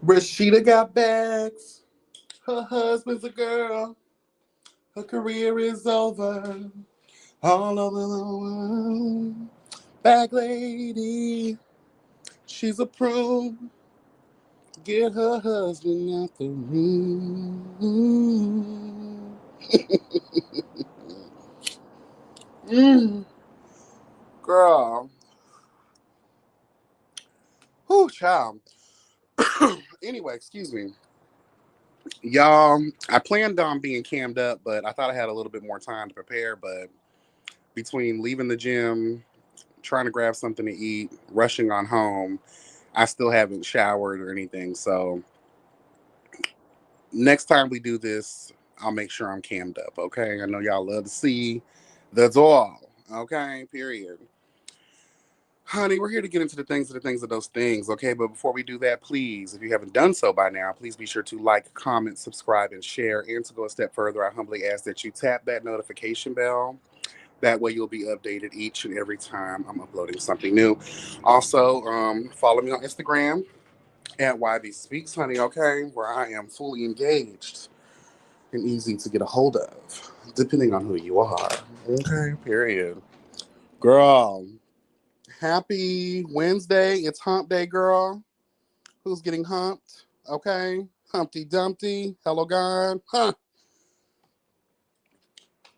Rashida got bags. Her husband's a girl. Her career is over. All over the world. Bag lady. She's approved. Get her husband out the room. Mm, girl. Whew, child. Anyway, excuse me. Y'all, I planned on being cammed up, but I thought I had a little bit more time to prepare. But between leaving the gym, trying to grab something to eat, rushing on home, I still haven't showered or anything. So next time we do this, I'll make sure I'm cammed up, okay? I know y'all love to see the doll, okay? Period. Honey, we're here to get into the things of those things, okay? But before we do that, please, if you haven't done so by now, please be sure to like, comment, subscribe, and share. And to go a step further, I humbly ask that you tap that notification bell. That way you'll be updated each and every time I'm uploading something new. Also, follow me on Instagram at YB Speaks, honey, okay? Where I am fully engaged and easy to get a hold of, depending on who you are. Okay, period. Girl, happy Wednesday. It's hump day, girl. Who's getting humped? Okay. Humpty Dumpty. Hello, God. Huh.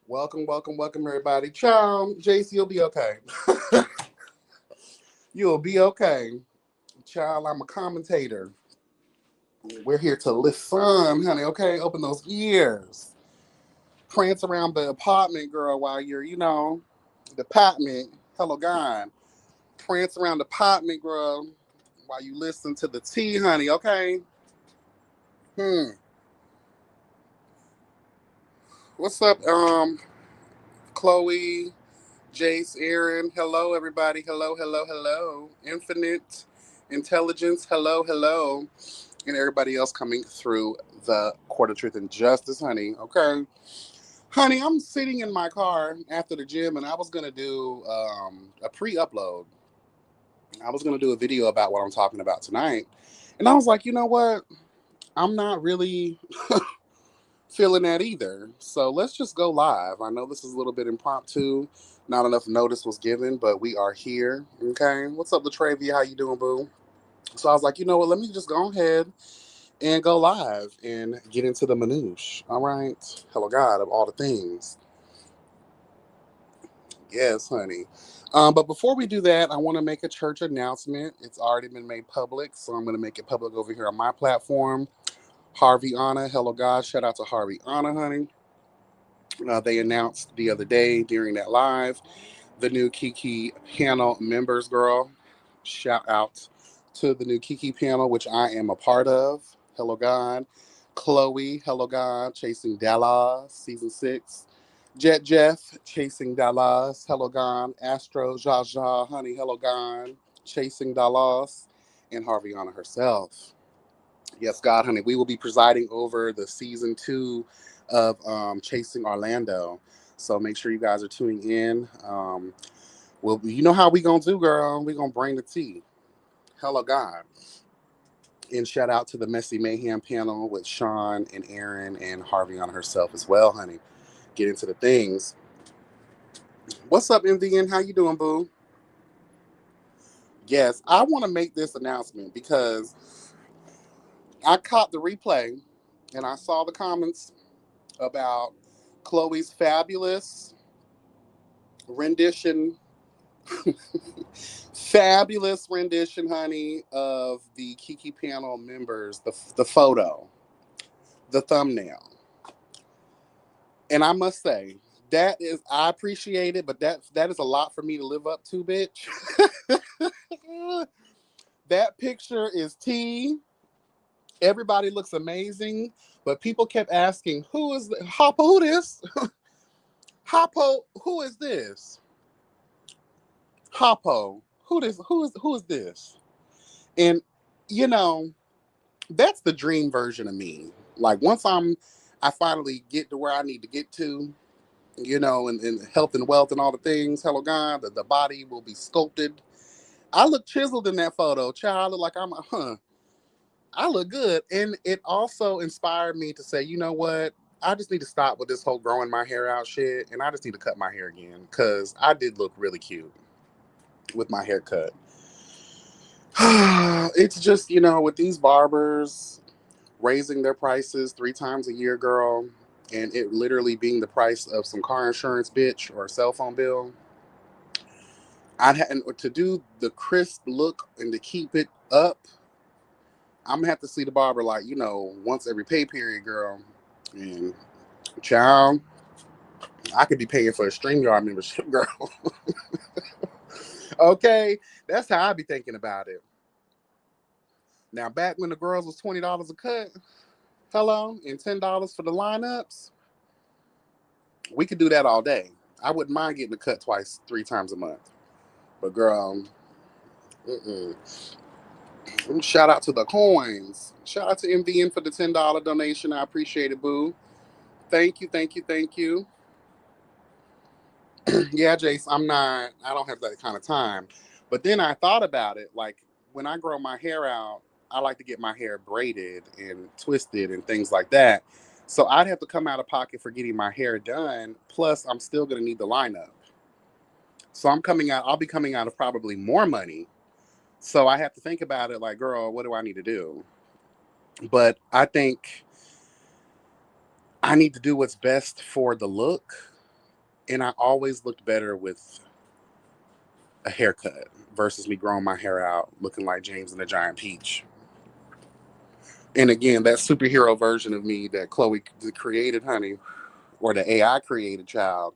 Welcome, welcome, welcome, everybody. Ciao. JC, you'll be okay. You'll be okay. Child, I'm a commentator. We're here to listen, honey, okay? Open those ears. Prance around the apartment, girl, while you're, the apartment. Hello, God. Prance around the apartment, girl, while you listen to the tea, honey, okay? Hmm. What's up, Chloe, Jace, Aaron? Hello, everybody. Hello, hello, hello. Infinite Intelligence. Hello, hello. And everybody else coming through the Court of Truth and Justice, honey. Okay. Honey, I'm sitting in my car after the gym and I was going to do a pre upload. I was going to do a video about what I'm talking about tonight. And I was like, you know what? I'm not really feeling that either. So let's just go live. I know this is a little bit impromptu. Not enough notice was given, but we are here. Okay. What's up, Latravia? How you doing, boo? So I was like, you know what? Let me just go ahead and go live and get into the minutiae. All right. Hello, God, of all the things. Yes, honey. But before we do that, I want to make a church announcement. It's already been made public, so I'm going to make it public over here on my platform. Harvey Anna, hello, God. Shout out to Harvey Anna, honey. They announced the other day during that live the new Kiki panel members, girl. Shout out to the new Kiki panel, which I am a part of. Hello, God. Chloe, hello, God. Chasing Dallas, season 6. Jet Jeff, Chasing Dallas, hello, God. Astro, Jaja, honey, hello, God. Chasing Dallas. And Harviana herself. Yes, God, honey. We will be presiding over the season 2 of Chasing Orlando. So make sure you guys are tuning in. Well, you know how we gonna do, girl. We gonna bring the tea. Hello, God. And shout out to the Messy Mayhem panel with Sean and Aaron and Harvey on herself as well, honey. Get into the things. What's up, MVN? How you doing, boo? Yes, I want to make this announcement because I caught the replay and I saw the comments about Chloe's fabulous rendition, fabulous rendition, honey, of the Kiki panel members, the photo, the thumbnail. And I must say, I appreciate it, but that is a lot for me to live up to, bitch. That picture is tea. Everybody looks amazing, but people kept asking, "Who is Hoppo? Who this? Hoppo? Who is this? Hoppo? Who is this?" And you know, that's the dream version of me. Like I finally get to where I need to get to, and health and wealth and all the things. Hello, God, the body will be sculpted. I look chiseled in that photo, child. I look like I'm a I look good. And it also inspired me to say, you know what? I just need to stop with this whole growing my hair out shit. And I just need to cut my hair again. Because I did look really cute with my haircut. It's just, with these barbers raising their prices 3 times a year, girl, and it literally being the price of some car insurance, bitch, or a cell phone bill. I'd had to do the crisp look and to keep it up. I'm gonna have to see the barber like once every pay period, girl. And child, I could be paying for a StreamYard membership, girl. Okay, that's how I be thinking about it. Now, back when the girls was $20 a cut, hello, and $10 for the lineups, we could do that all day. I wouldn't mind getting a cut twice, 3 times a month. But girl, mm-mm. Shout out to the coins. Shout out to MVN for the $10 donation. I appreciate it, boo. Thank you, thank you, thank you. Yeah, Jace, I don't have that kind of time. But then I thought about it. Like, when I grow my hair out, I like to get my hair braided and twisted and things like that. So I'd have to come out of pocket for getting my hair done. Plus, I'm still going to need the lineup. So I'll be coming out of probably more money. So I have to think about it like, girl, what do I need to do? But I think I need to do what's best for the look. And I always looked better with a haircut versus me growing my hair out looking like James and the Giant Peach. And again, that superhero version of me that Chloe created, honey, or the AI created, child,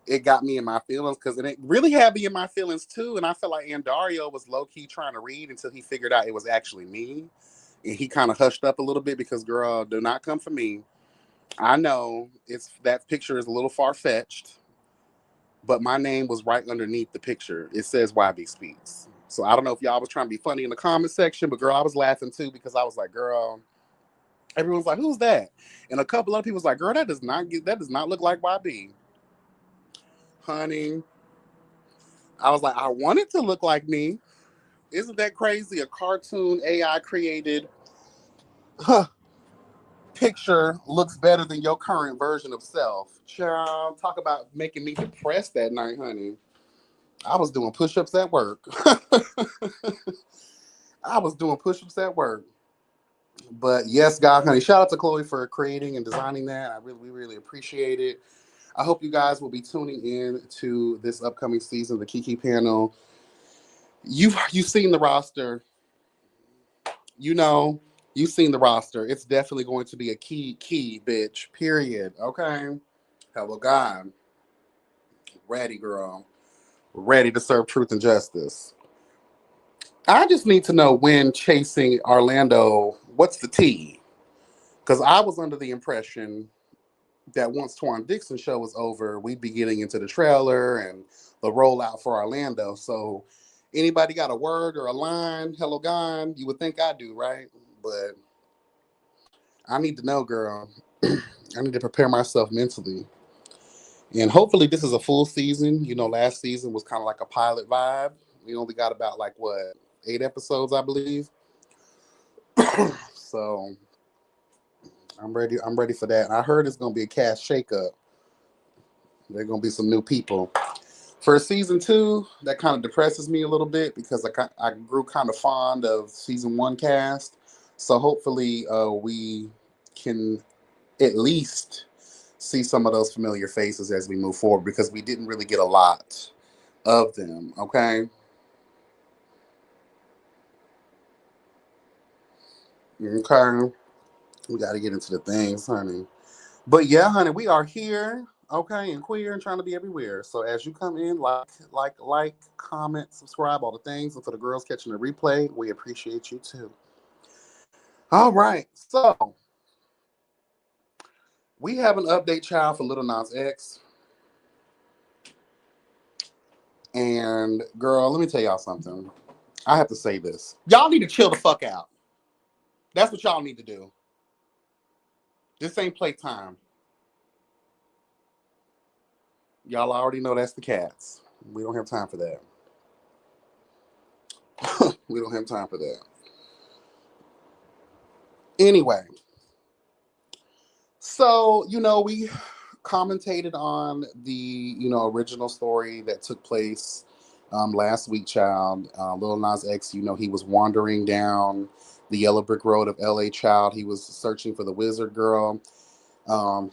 it got me in my feelings because it really had me in my feelings too. And I felt like Andario was low key trying to read until he figured out it was actually me. And he kind of hushed up a little bit because, girl, do not come for me. I know that picture is a little far fetched, but my name was right underneath the picture. It says YB Speaks. So I don't know if y'all was trying to be funny in the comment section, but girl, I was laughing too because I was like, girl, everyone's like, who's that? And a couple other people was like, girl, that does not look like YB. Honey, I was like, I want it to look like me. Isn't that crazy? A cartoon AI created picture looks better than your current version of self. Child, talk about making me depressed that night, honey. I was doing push-ups at work. I was doing push-ups at work. But yes, God, honey, shout out to Chloe for creating and designing that. We really appreciate it. I hope you guys will be tuning in to this upcoming season of the Kiki panel. You've seen the roster. You know, you've seen the roster. It's definitely going to be a key, bitch. Period. Okay. Hello, God. Ready, girl. Ready to serve truth and justice. I just need to know when chasing Orlando, what's the T? Because I was under the impression that once Twan Dixon's show was over, we'd be getting into the trailer and the rollout for Orlando. So anybody got a word or a line? Hello, God. You would think I do, right? But I need to know, girl. I need to prepare myself mentally. And hopefully this is a full season. Last season was kind of like a pilot vibe. We only got about like what, 8 episodes, I believe. So I'm ready. I'm ready for that. And I heard it's gonna be a cast shakeup. There are gonna be some new people. For season 2, that kind of depresses me a little bit because I grew kind of fond of season 1 cast. So hopefully we can at least see some of those familiar faces as we move forward because we didn't really get a lot of them. Okay. Okay. We got to get into the things, honey. But yeah, honey, we are here, okay, and queer and trying to be everywhere. So as you come in, like, comment, subscribe, all the things. And for the girls catching the replay, we appreciate you too. All right, so we have an update, child, for Little Nas X. And girl, let me tell y'all something. I have to say this. Y'all need to chill the fuck out. That's what y'all need to do. This ain't playtime. Y'all already know that's the cats. We don't have time for that. We don't have time for that. Anyway, so we commentated on the original story that took place last week, child. Lil Nas X, he was wandering down the yellow brick road of LA, child. He was searching for the wizard girl.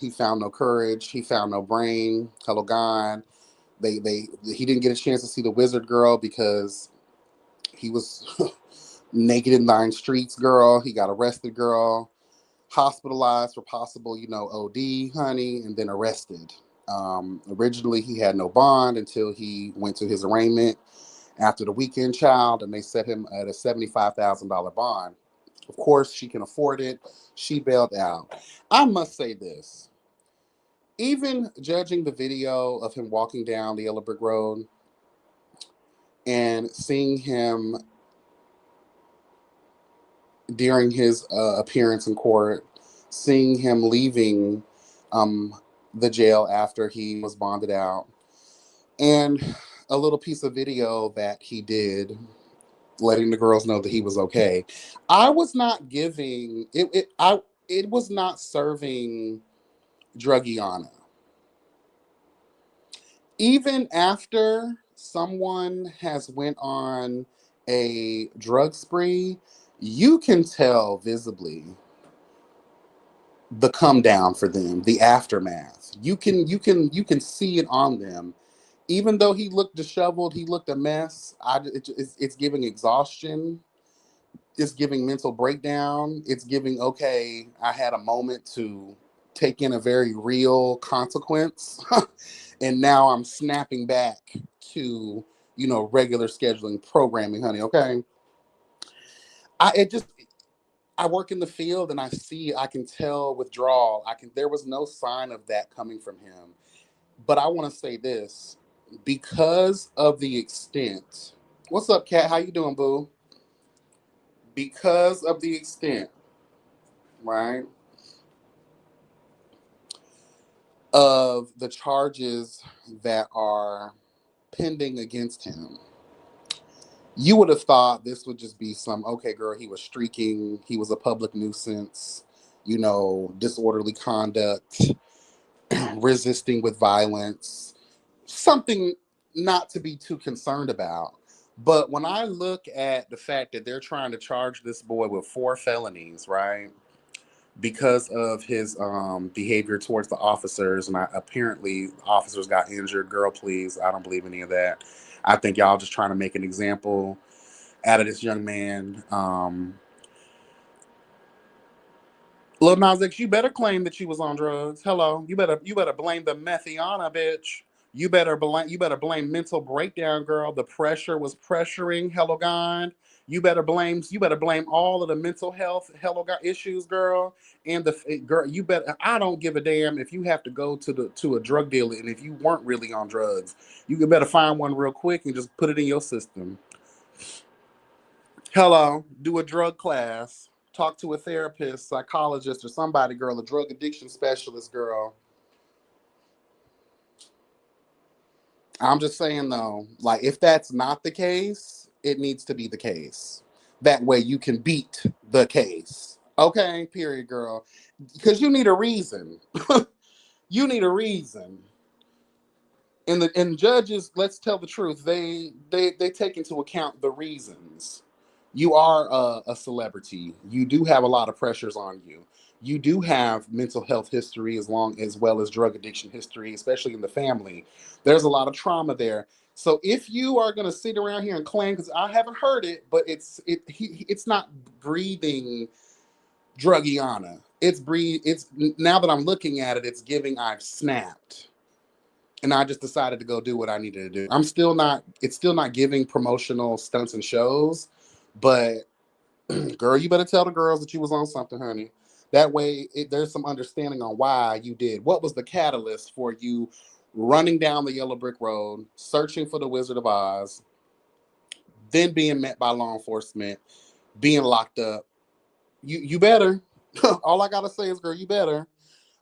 He found no courage. He found no brain. Hello, God. He didn't get a chance to see the wizard girl because he was naked in nine streets, girl. He got arrested, girl. Hospitalized for possible, OD, honey, and then arrested. Originally, he had no bond until he went to his arraignment after the weekend, child, and they set him at a $75,000 bond. Of course, she can afford it. She bailed out. I must say this. Even judging the video of him walking down the Yellow Brick Road and seeing him during his appearance in court, seeing him leaving the jail after he was bonded out, and a little piece of video that he did letting the girls know that he was okay. I was not giving it. It was not serving Druggiana. Even after someone has went on a drug spree, you can tell visibly the come down for them, the aftermath. You can see it on them. Even though he looked disheveled, he looked a mess. It's giving exhaustion. It's giving mental breakdown. It's giving, okay, I had a moment to take in a very real consequence, and now I'm snapping back to regular scheduling programming, honey. Okay, I it just I work in the field and I can tell withdrawal. There was no sign of that coming from him. But I want to say this because of the extent. What's up, Kat? How you doing, boo? Because of the extent, right, of the charges that are pending against him, you would have thought this would just be okay, girl, he was streaking, he was a public nuisance, disorderly conduct, resisting with violence, something not to be too concerned about. But when I look at the fact that they're trying to charge this boy with 4 felonies, right, because of his behavior towards the officers, and apparently officers got injured. Girl, please, I don't believe any of that. I think y'all just trying to make an example out of this young man. Lil Nas X, you better claim that you was on drugs. Hello, you better blame the methiana, bitch. You better blame mental breakdown, girl. The pressure was pressuring. Hello, God. You better blame all of the mental health hello God issues, girl. And girl, you better. I don't give a damn if you have to go to a drug dealer, and if you weren't really on drugs, you could better find one real quick and just put it in your system. Hello, do a drug class, talk to a therapist, psychologist, or somebody, girl, a drug addiction specialist, girl. I'm just saying, though, like, if that's not the case, it needs to be the case. That way you can beat the case. Okay, period, girl. Because you need a reason. You need a reason. And judges, let's tell the truth, they take into account the reasons. You are a celebrity. You do have a lot of pressures on you. You do have mental health history as well as drug addiction history, especially in the family. There's a lot of trauma there. So if you are going to sit around here and claim, because I haven't heard it, but it's not breathing druggiana. It's now that I'm looking at it, it's giving I've snapped, and I just decided to go do what I needed to do. It's still not giving promotional stunts and shows, but girl, you better tell the girls that you was on something, honey. That way, there's some understanding on why you did. What was the catalyst for you running down the yellow brick road, searching for the Wizard of Oz, then being met by law enforcement, being locked up? You better. All I gotta say is, girl, you better.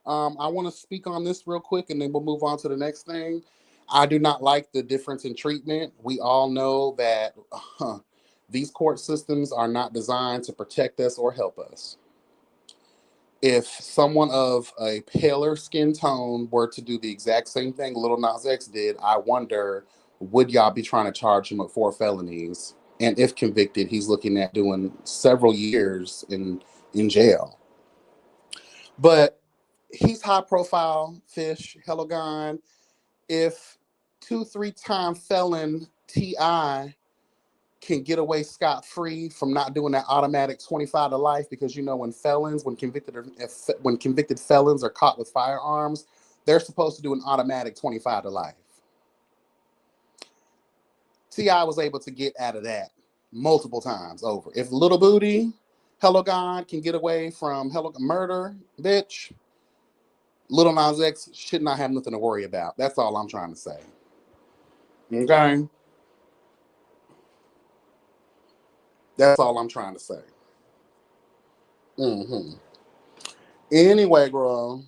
I want to speak on this real quick, and then we'll move on to the next thing. I do not like the difference in treatment. We all know that these court systems are not designed to protect us or help us. if someone of a paler skin tone were to do the exact same thing Lil Nas X did, I wonder, would y'all be trying to charge him with 4 felonies? And if convicted, he's looking at doing several years in jail. But he's high profile fish, hella gone. If 2, 3 time felon T.I. can get away scot-free from not doing that automatic 25 to life, because when convicted felons are caught with firearms, they're supposed to do an automatic 25 to life. T.I. was able to get out of that multiple times over. If Little Booty, Hello God, can get away from murder, bitch, Lil Nas X should not have nothing to worry about. That's all I'm trying to say. Okay? That's all I'm trying to say. Anyway, girl,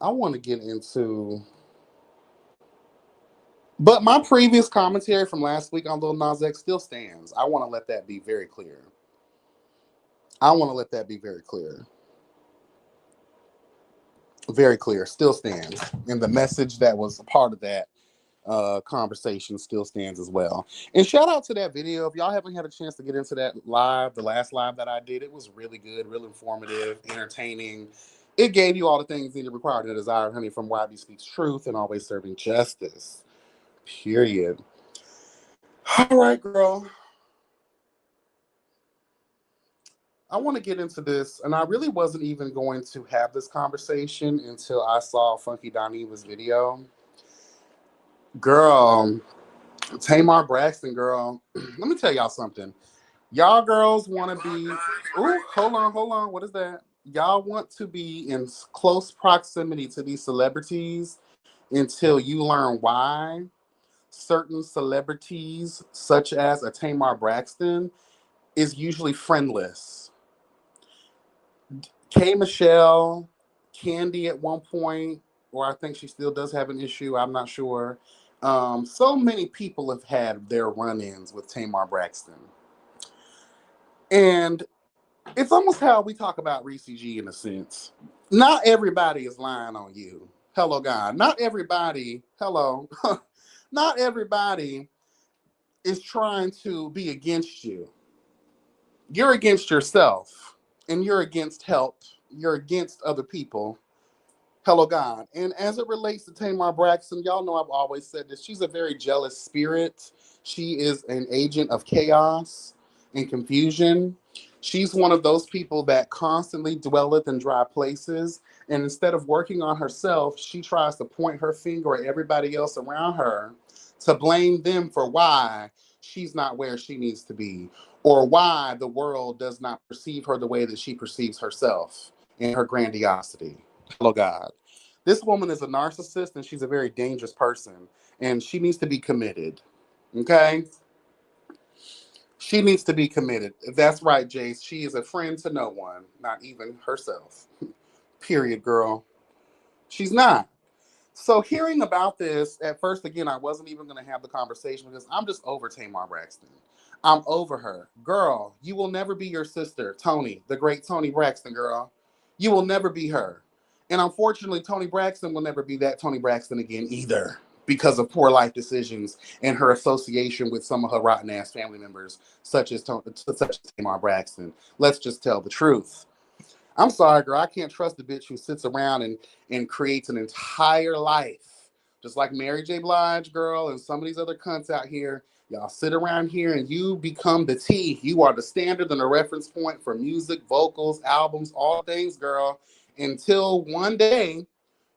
I want to get into... But my previous commentary from last week on Lil Nas X still stands. I want to let that be very clear. Very clear. Still stands. And the message that was a part of that conversation still stands as well. And shout out to that video. If y'all haven't had a chance to get into that live, the last live that I did, it was really good, real informative, entertaining. It gave you all the things needed, required, and desired, honey, from YB Speaks Truth and always serving justice. Period. All right, girl. I want to get into this, and I really wasn't even going to have this conversation until I saw Funky Dineva's video. Girl, Tamar Braxton, girl. Let me tell y'all something. Y'all girls want to be... Ooh, hold on. What is that? Y'all want to be in close proximity to these celebrities until you learn why certain celebrities, such as a Tamar Braxton, is usually friendless. K. Michelle, Candy at one point, or I think she still does have an issue, I'm not sure. So many people have had their run-ins with Tamar Braxton. And it's almost how we talk about Reese G in a sense. Not everybody is lying on you. Hello, God. Not everybody is trying to be against you. You're against yourself, and you're against help. You're against other people. Hello, God. And as it relates to Tamar Braxton, y'all know I've always said this. She's a very jealous spirit. She is an agent of chaos and confusion. She's one of those people that constantly dwelleth in dry places. And instead of working on herself, she tries to point her finger at everybody else around her to blame them for why she's not where she needs to be, or why the world does not perceive her the way that she perceives herself in her grandiosity. Hello, God. This woman is a narcissist, and she's a very dangerous person, and she needs to be committed. Okay? She needs to be committed. That's right, Jace. She is a friend to no one, not even herself. Period, girl. She's not. So hearing about this, at first, again, I wasn't even going to have the conversation because I'm just over Tamar Braxton. I'm over her. Girl, you will never be your sister, Toni, the great Toni Braxton, girl. You will never be her. And unfortunately, Toni Braxton will never be that Toni Braxton again either, because of poor life decisions and her association with some of her rotten ass family members, such as Tamar Braxton. Let's just tell the truth. I'm sorry, girl. I can't trust the bitch who sits around and creates an entire life. Just like Mary J. Blige, girl, and some of these other cunts out here. Y'all sit around here and you become the T. You are the standard and the reference point for music, vocals, albums, all things, girl. Until one day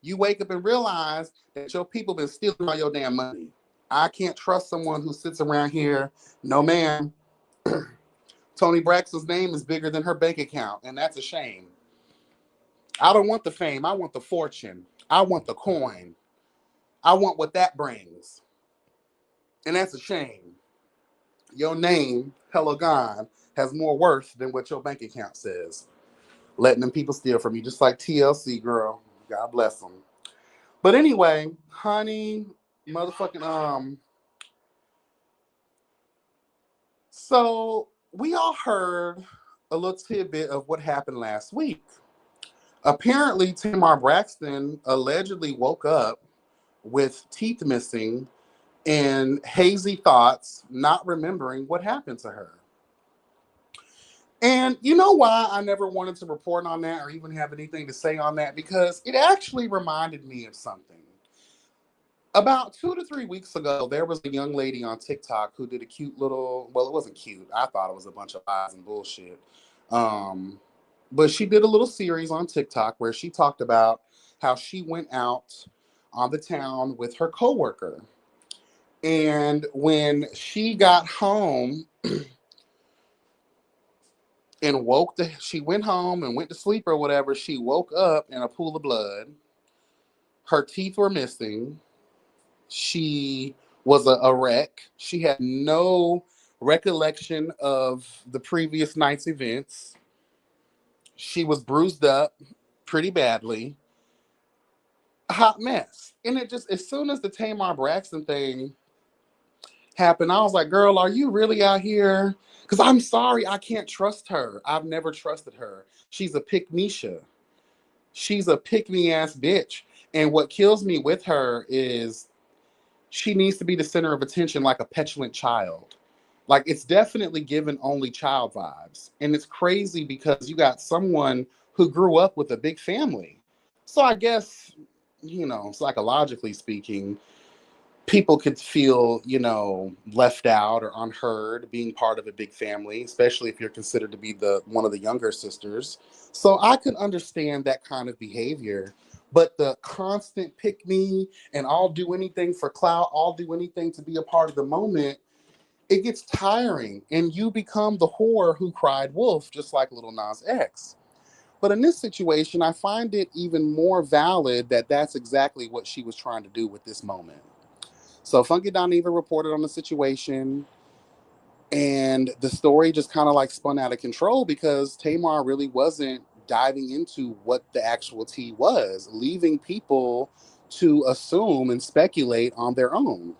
you wake up and realize that your people been stealing all your damn money. I can't trust someone who sits around here. No, ma'am. Toni Braxton's name is bigger than her bank account, and that's a shame. I don't want the fame. I want the fortune. I want the coin. I want what that brings. And that's a shame. Your name, hello God, has more worth than what your bank account says. Letting them people steal from you, just like TLC, girl. God bless them. But anyway, honey, motherfucking, so we all heard a little tidbit of what happened last week. Apparently, Tamar Braxton allegedly woke up with teeth missing and hazy thoughts, not remembering what happened to her. And you know why I never wanted to report on that or even have anything to say on that? Because it actually reminded me of something. About 2 to 3 weeks ago, there was a young lady on TikTok who did a cute little, well, it wasn't cute. I thought it was a bunch of lies and bullshit. Um, but she did a little series on TikTok where she talked about how she went out on the town with her coworker. And when she got home and she went home and went to sleep or whatever, she woke up in a pool of blood. Her teeth were missing. She was a wreck. She had no recollection of the previous night's events. She was bruised up pretty badly. A hot mess. And it just, as soon as the Tamar Braxton thing happened, I was like, girl, are you really out here? Because I'm sorry, I can't trust her. I've never trusted her. She's a pick-me-sha. She's a pick-me ass bitch. And what kills me with her is she needs to be the center of attention like a petulant child. Like, it's definitely given only child vibes. And it's crazy because you got someone who grew up with a big family. So I guess, psychologically speaking, people could feel, left out or unheard being part of a big family, especially if you're considered to be the one of the younger sisters. So I could understand that kind of behavior. But the constant pick me and I'll do anything for clout, I'll do anything to be a part of the moment, it gets tiring. And you become the whore who cried wolf, just like Lil Nas X. But in this situation, I find it even more valid that that's exactly what she was trying to do with this moment. So Funky Dineva reported on the situation, and the story just kind of like spun out of control because Tamar really wasn't diving into what the actual tea was, leaving people to assume and speculate on their own.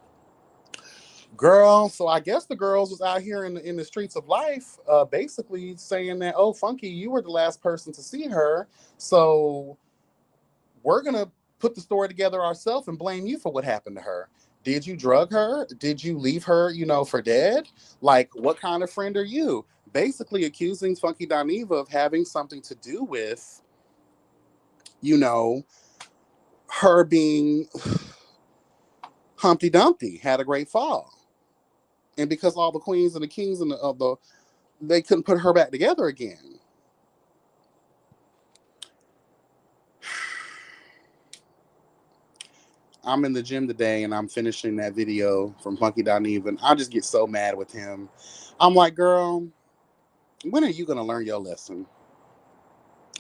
Girl, so I guess the girls was out here in the streets of life, basically saying that, oh, Funky, you were the last person to see her, so we're gonna put the story together ourselves and blame you for what happened to her. Did you drug her? Did you leave her, for dead? Like, what kind of friend are you? Basically accusing Funky Dineva of having something to do with, you know, her being Humpty Dumpty, had a great fall. And because all the queens and the kings and they couldn't put her back together again. I'm in the gym today and I'm finishing that video from Funky Dineva, and I just get so mad with him. I'm like, girl, when are you gonna learn your lesson?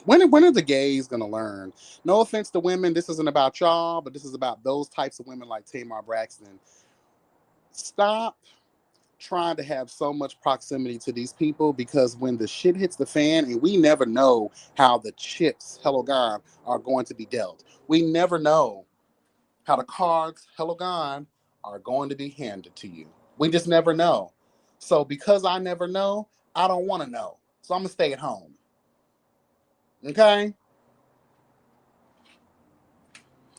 When are the gays gonna learn? No offense to women, this isn't about y'all, but this is about those types of women like Tamar Braxton. Stop trying to have so much proximity to these people, because when the shit hits the fan, and we never know how the chips, hello God, are going to be dealt. We never know how the cards, hello God, are going to be handed to you. We just never know. So because I never know, I don't want to know. So I'm gonna stay at home. Okay? And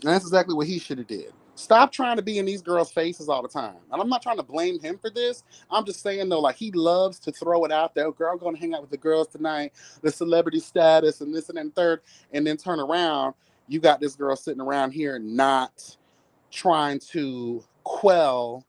that's exactly what he should have did. Stop trying to be in these girls' faces all the time. And I'm not trying to blame him for this. I'm just saying though, like, he loves to throw it out there. Oh, girl, I'm gonna hang out with the girls tonight, the celebrity status and this and that and third, and then turn around. You got this girl sitting around here not trying to quell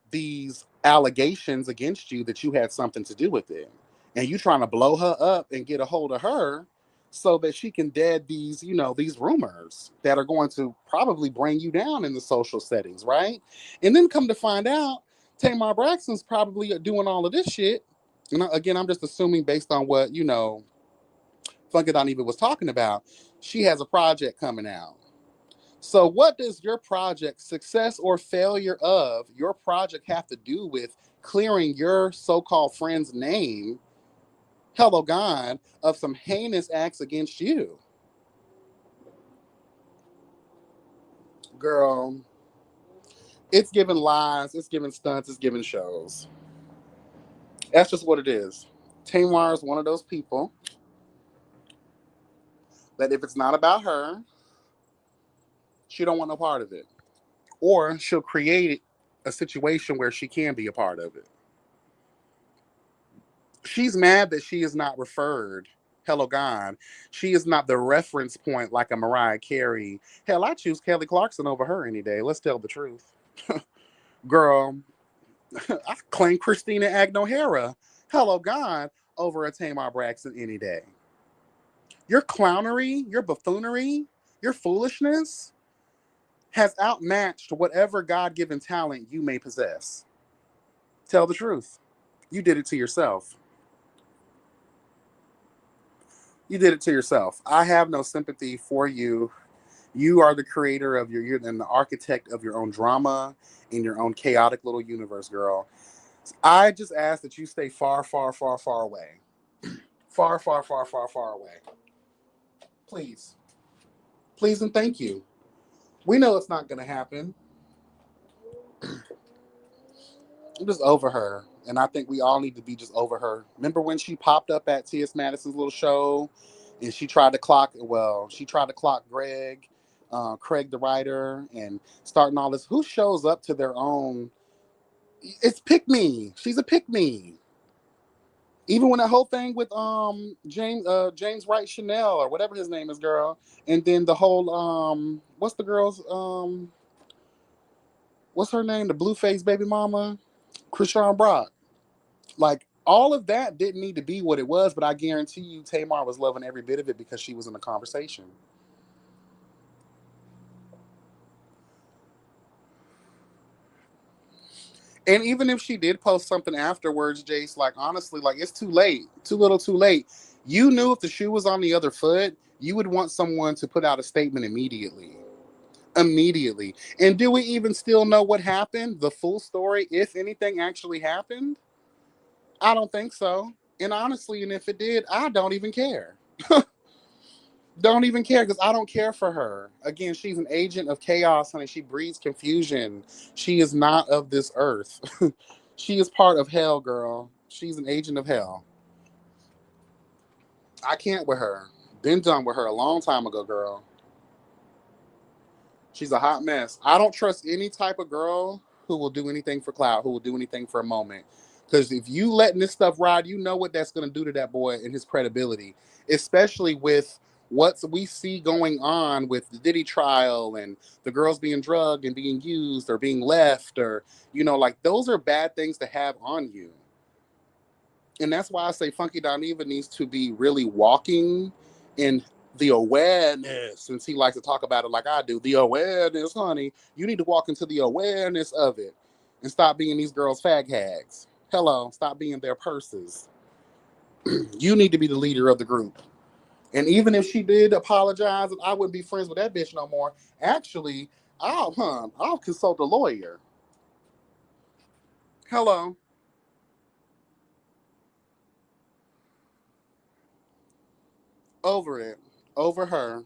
these allegations against you that you had something to do with it. And you trying to blow her up and get a hold of her so that she can dead these, these rumors that are going to probably bring you down in the social settings, right? And then come to find out, Tamar Braxton's probably doing all of this shit. And again, I'm just assuming based on what, Funky Dineva was talking about. She has a project coming out. So what does your project, success or failure of your project, have to do with clearing your so-called friend's name, hello God, of some heinous acts against you? Girl, it's giving lies, it's giving stunts, it's giving shows. That's just what it is. Tamar is one of those people that if it's not about her, she don't want no part of it. Or she'll create a situation where she can be a part of it. She's mad that she is not referred. Hello, God. She is not the reference point like a Mariah Carey. Hell, I choose Kelly Clarkson over her any day. Let's tell the truth. Girl, I claim Christina Aguilera. Hello, God, over a Tamar Braxton any day. Your clownery, your buffoonery, your foolishness has outmatched whatever God given talent you may possess. Tell the truth. You did it to yourself. You did it to yourself. I have no sympathy for you. You are the creator of you're the architect of your own drama in your own chaotic little universe, girl. I just ask that you stay far, far, far, far away. Far, far, far, far, far away. Please. Please and thank you. We know it's not going to happen. I'm just over her. And I think we all need to be just over her. Remember when she popped up at T.S. Madison's little show and she tried to clock Greg, Craig the writer, and starting all this. Who shows up to their own? It's pick me. She's a pick me. Even when that whole thing with James Wright Chanel or whatever his name is, girl, and then the whole what's the girl's what's her name? The blue face baby mama, Krishan Brock. Like all of that didn't need to be what it was, but I guarantee you Tamar was loving every bit of it because she was in the conversation. And even if she did post something afterwards, Jace, like honestly, like it's too late, too little, too late. You knew if the shoe was on the other foot, you would want someone to put out a statement immediately. Immediately. And do we even still know what happened? The full story, if anything actually happened? I don't think so. And honestly, and if it did, I don't even care. Don't even care because I don't care for her. Again, she's an agent of chaos, honey. She breeds confusion. She is not of this earth. She is part of hell, girl. She's an agent of hell. I can't with her. Been done with her a long time ago, girl. She's a hot mess. I don't trust any type of girl who will do anything for clout, who will do anything for a moment. Because if you letting this stuff ride, you know what that's going to do to that boy and his credibility, especially with what we see going on with the Diddy trial and the girls being drugged and being used or being left or, like those are bad things to have on you. And that's why I say Funky Dineva needs to be really walking in the awareness, since he likes to talk about it like I do. The awareness, honey. You need to walk into the awareness of it and stop being these girls' fag hags. Hello, stop being their purses. You need to be the leader of the group. And even if she did apologize, I wouldn't be friends with that bitch no more. Actually, I'll consult a lawyer. Hello. Over it. Over her.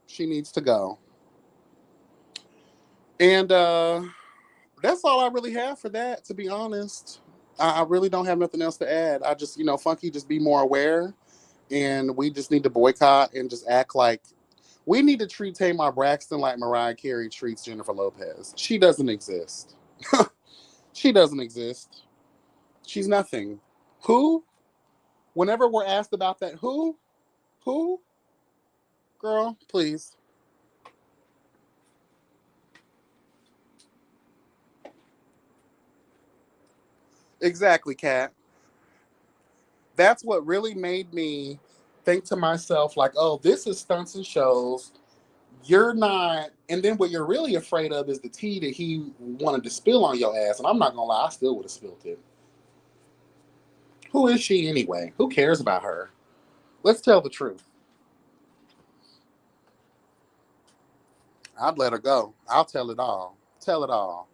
She needs to go. And that's all I really have for that, to be honest. I really don't have nothing else to add. I just, Funky, just be more aware. And we just need to boycott and just act like we need to treat Tamar Braxton like Mariah Carey treats Jennifer Lopez. She doesn't exist. She doesn't exist. She's nothing. Who? Whenever we're asked about that, who? Who? Girl, please. Exactly, Kat. That's what really made me think to myself, like, oh, this is stunts and shows. You're not, and then what you're really afraid of is the tea that he wanted to spill on your ass. And I'm not gonna lie, I still would have spilled it. Who is she anyway? Who cares about her? Let's tell the truth. I'd let her go. I'll tell it all. Tell it all.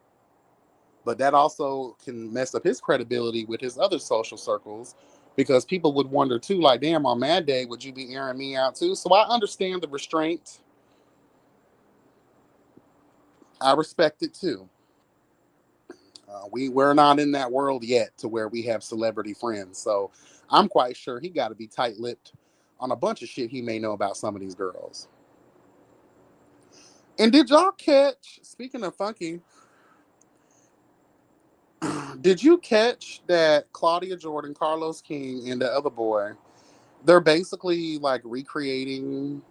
But that also can mess up his credibility with his other social circles because people would wonder too, like, damn, on Mad Day, would you be airing me out too? So I understand the restraint. I respect it too. We're not in that world yet to where we have celebrity friends. So I'm quite sure he got to be tight-lipped on a bunch of shit he may know about some of these girls. And did y'all catch, speaking of funky, did you catch that Claudia Jordan, Carlos King, and the other boy, they're basically like recreating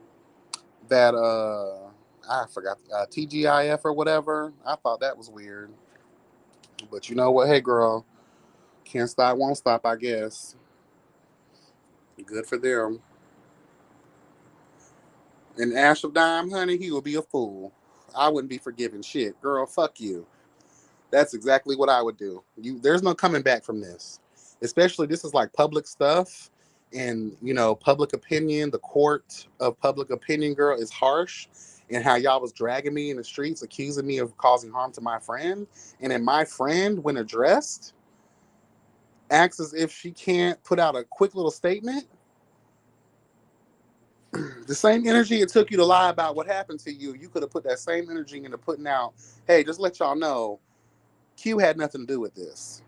that I forgot TGIF or whatever. I thought that was weird. But you know what? Hey girl, can't stop, won't stop, I guess. Good for them. And Ash of Dime, honey, he would be a fool. I wouldn't be forgiving shit. Girl, fuck you. That's exactly what I would do. There's no coming back from this. Especially this is like public stuff, and public opinion, the court of public opinion, girl, is harsh. And how y'all was dragging me in the streets, accusing me of causing harm to my friend. And then my friend, when addressed, acts as if she can't put out a quick little statement. The same energy it took you to lie about what happened to you, you could have put that same energy into putting out, hey, just let y'all know, Q had nothing to do with this.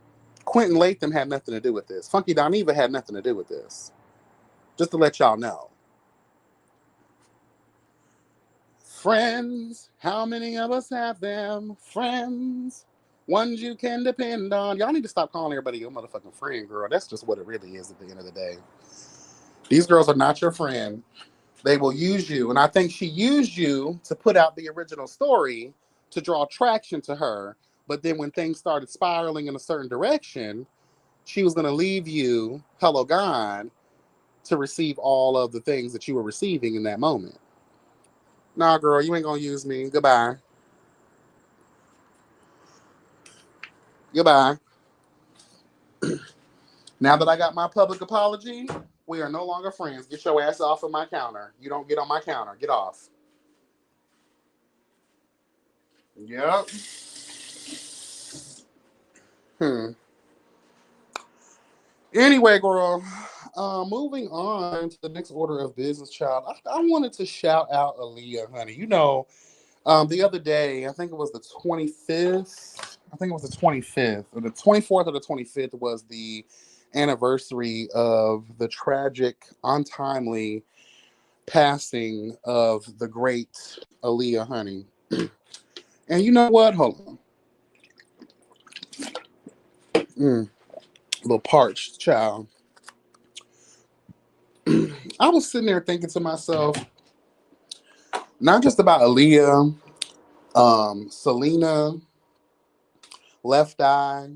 Quentin Latham had nothing to do with this. Funky Dineva had nothing to do with this. Just to let y'all know. Friends, how many of us have them? Friends, ones you can depend on. Y'all need to stop calling everybody your motherfucking friend, girl. That's just what it really is at the end of the day. These girls are not your friend. They will use you. And I think she used you to put out the original story to draw traction to her. But then when things started spiraling in a certain direction, she was going to leave you, hello God, to receive all of the things that you were receiving in that moment. Nah, girl, you ain't going to use me. Goodbye. Goodbye. Now that I got my public apology, we are no longer friends. Get your ass off of my counter. You don't get on my counter. Get off. Yep. Anyway, girl, moving on to the next order of business, child. I wanted to shout out Aaliyah, honey. The other day, I think it was the 25th. I think it was the 25th, or the 24th or the 25th was the anniversary of the tragic, untimely passing of the great Aaliyah, honey. And you know what? Hold on. A little parched, child. I was sitting there thinking to myself, not just about Aaliyah, Selena, Left Eye,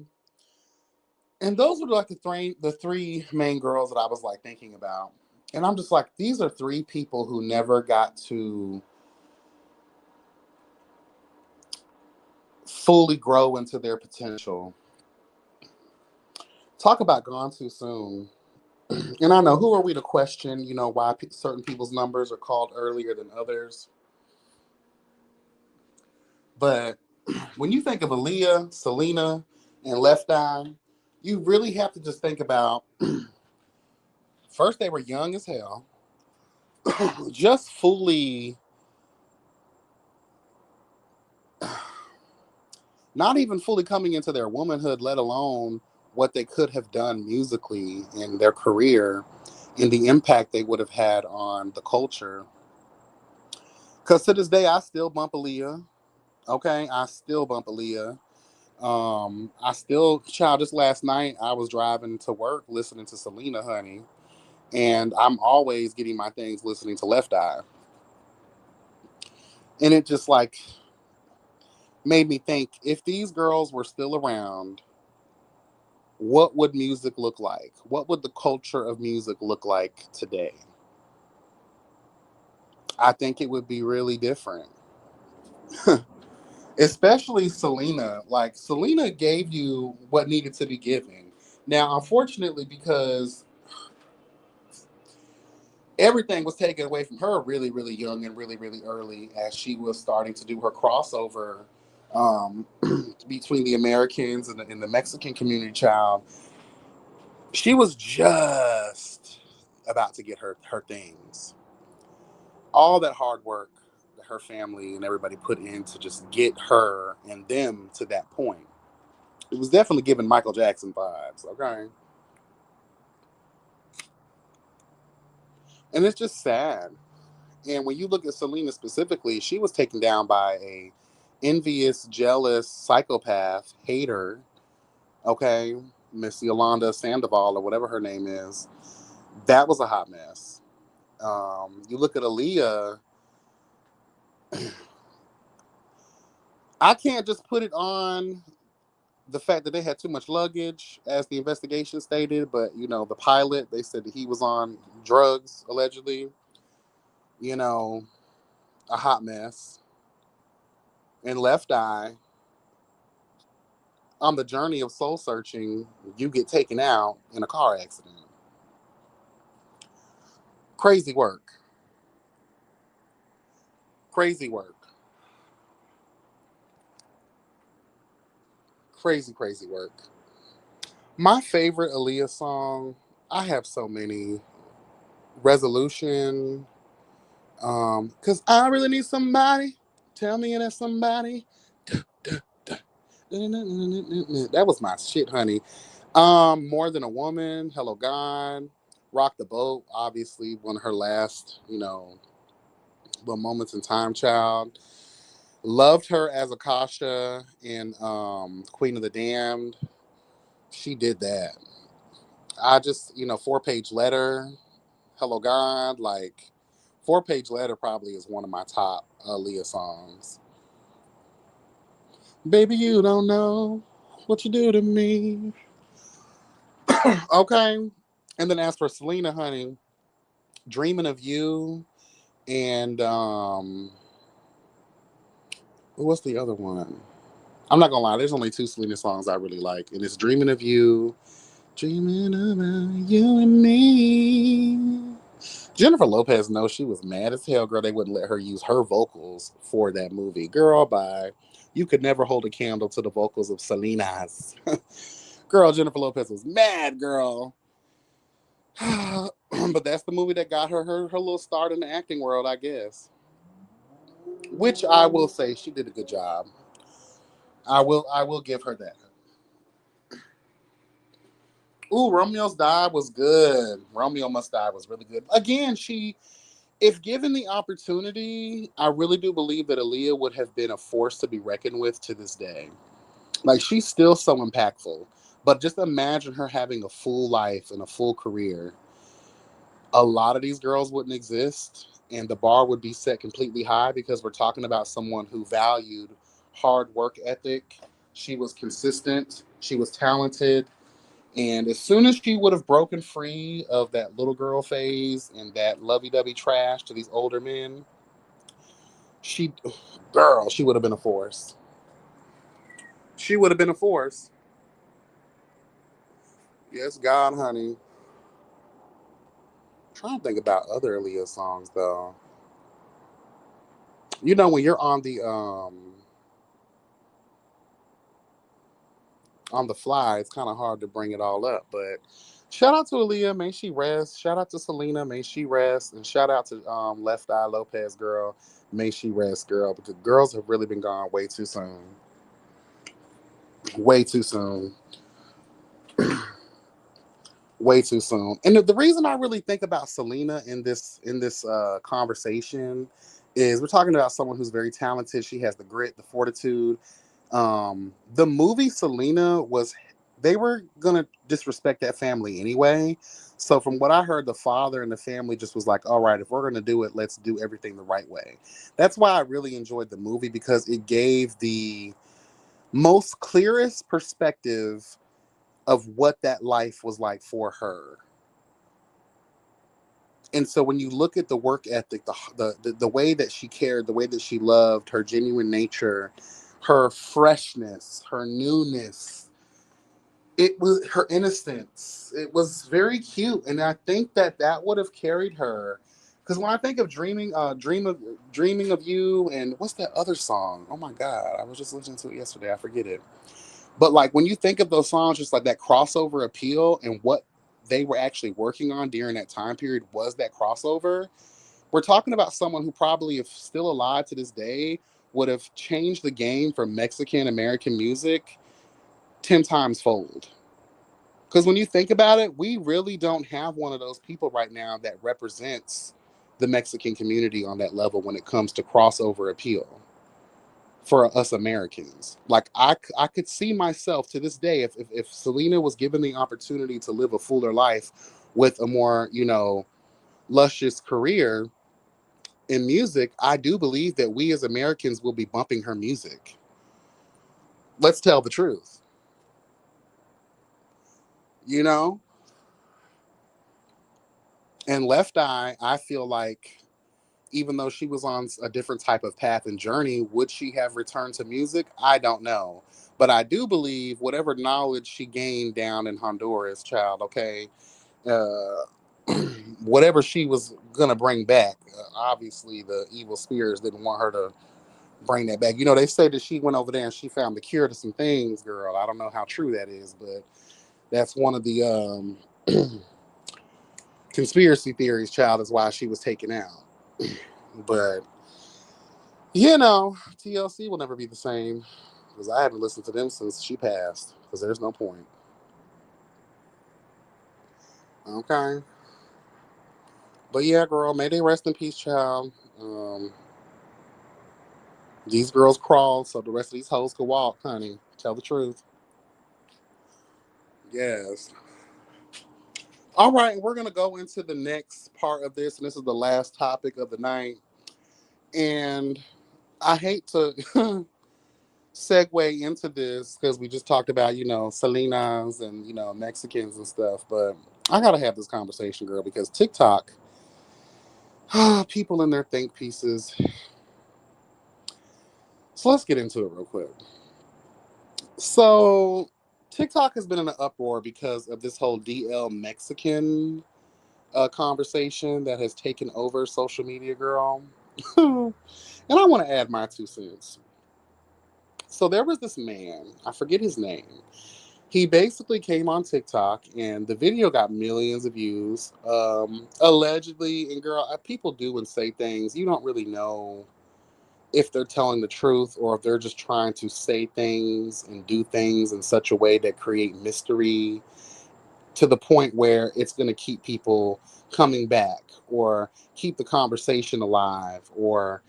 and those were like the three main girls that I was like thinking about. And I'm just like, these are three people who never got to fully grow into their potential. Talk about gone too soon. And I know, who are we to question, why certain people's numbers are called earlier than others. But when you think of Aaliyah, Selena, and Left Eye, you really have to just think about, first, they were young as hell, just fully, not even fully coming into their womanhood, let alone what they could have done musically in their career and the impact they would have had on the culture. Because to this day, I still bump Aaliyah. Okay, I still bump Aaliyah. Child, just last night, I was driving to work listening to Selena, honey. And I'm always getting my things listening to Left Eye. And it just like made me think, if these girls were still around, what would music look like? What would the culture of music look like today? I think it would be really different. Especially Selena. Like, Selena gave you what needed to be given. Now, unfortunately, because everything was taken away from her really, really young and really, really early, as she was starting to do her crossover um, between the Americans and the Mexican community, child. She was just about to get her things. All that hard work that her family and everybody put in to just get her and them to that point. It was definitely giving Michael Jackson vibes, okay? And it's just sad. And when you look at Selena specifically, she was taken down by a envious, jealous, psychopath, hater, okay? Miss Yolanda Sandoval or whatever her name is. That was a hot mess. You look at Aaliyah, I can't just put it on the fact that they had too much luggage, as the investigation stated, but the pilot, they said that he was on drugs, allegedly. You know, a hot mess. And Left Eye, on the journey of soul searching, you get taken out in a car accident. Crazy work. Crazy work. Crazy, crazy work. My favorite Aaliyah song, I have so many. Resolution. Cause I really need somebody. Tell me that somebody. That was my shit, honey. More Than a Woman, Hello God, Rock the Boat, obviously one of her last, little moments in time, child. Loved her as Akasha in Queen of the Damned. She did that. I just, 4 Page Letter, Hello God, like 4 Page Letter probably is one of my top Aaliyah songs. Baby, you don't know what you do to me. Okay. And then as for Selena, honey, Dreaming of You and what's the other one? I'm not gonna lie, there's only two Selena songs I really like, and it's Dreaming of You, Dreaming about you and me. Jennifer Lopez knows she was mad as hell, girl. They wouldn't let her use her vocals for that movie. Girl, bye. You could never hold a candle to the vocals of Selena's. Girl, Jennifer Lopez was mad, girl. But that's the movie that got her little start in the acting world, I guess. Which I will say she did a good job. I will give her that. Ooh, Romeo's Die was good. Romeo Must Die was really good. Again, if given the opportunity, I really do believe that Aaliyah would have been a force to be reckoned with to this day. Like, she's still so impactful. But just imagine her having a full life and a full career. A lot of these girls wouldn't exist, and the bar would be set completely high because we're talking about someone who valued hard work ethic. She was consistent, she was talented, and as soon as she would have broken free of that little girl phase and that lovey-dovey trash to these older men, she, girl, she would have been a force. She would have been a force. Yes, God, honey. I'm trying to think about other Aaliyah songs though. When you're on the fly, it's kind of hard to bring it all up. But shout out to Aaliyah, may she rest. Shout out to Selena, may she rest. And shout out to Left Eye Lopez, girl, may she rest, girl. Because girls have really been gone way too soon. Way too soon. Way too soon. And the reason I really think about Selena in this conversation is we're talking about someone who's very talented. She has the grit, the fortitude. The movie Selena was, they were gonna disrespect that family anyway. So from what I heard, the father and the family just was like, all right, if we're gonna do it, let's do everything the right way. That's why I really enjoyed the movie, because it gave the most clearest perspective of what that life was like for her. And so when you look at the work ethic, the way that she cared, the way that she loved, her genuine nature, her freshness, her newness, it was her innocence. It was very cute, and I think that would have carried her. Because when I think of dreaming of you, and what's that other song? Oh my God, I was just listening to it yesterday. I forget it. But like when you think of those songs, just like that crossover appeal and what they were actually working on during that time period was that crossover. We're talking about someone who probably, if still alive to this day, would have changed the game for Mexican American music 10 times fold. Because when you think about it, we really don't have one of those people right now that represents the Mexican community on that level when it comes to crossover appeal for us Americans. Like I could see myself to this day if Selena was given the opportunity to live a fuller life with a more, luscious career in music, I do believe that we as Americans will be bumping her music. Let's tell the truth. You know? And Left Eye, I feel like even though she was on a different type of path and journey, would she have returned to music? I don't know. But I do believe whatever knowledge she gained down in Honduras, child, okay, uh, whatever she was going to bring back, obviously the evil spirits didn't want her to bring that back. They say that she went over there and she found the cure to some things, girl. I don't know how true that is, but that's one of the conspiracy theories, child, is why she was taken out. But TLC will never be the same because I haven't listened to them since she passed because there's no point. Okay. But yeah, girl, may they rest in peace, child. These girls crawled so the rest of these hoes could walk, honey. Tell the truth. Yes. All right, we're going to go into the next part of this, and this is the last topic of the night. And I hate to segue into this because we just talked about, Selena's and, Mexicans and stuff. But I got to have this conversation, girl, because TikTok, people in their think pieces. So let's get into it real quick. So TikTok has been in an uproar because of this whole DL Mexican conversation that has taken over social media, girl. And I want to add my 2 cents. So there was this man, I forget his name. He basically came on TikTok and the video got millions of views. Allegedly, and girl, people do and say things. You don't really know if they're telling the truth or if they're just trying to say things and do things in such a way that create mystery to the point where it's going to keep people coming back or keep the conversation alive. Or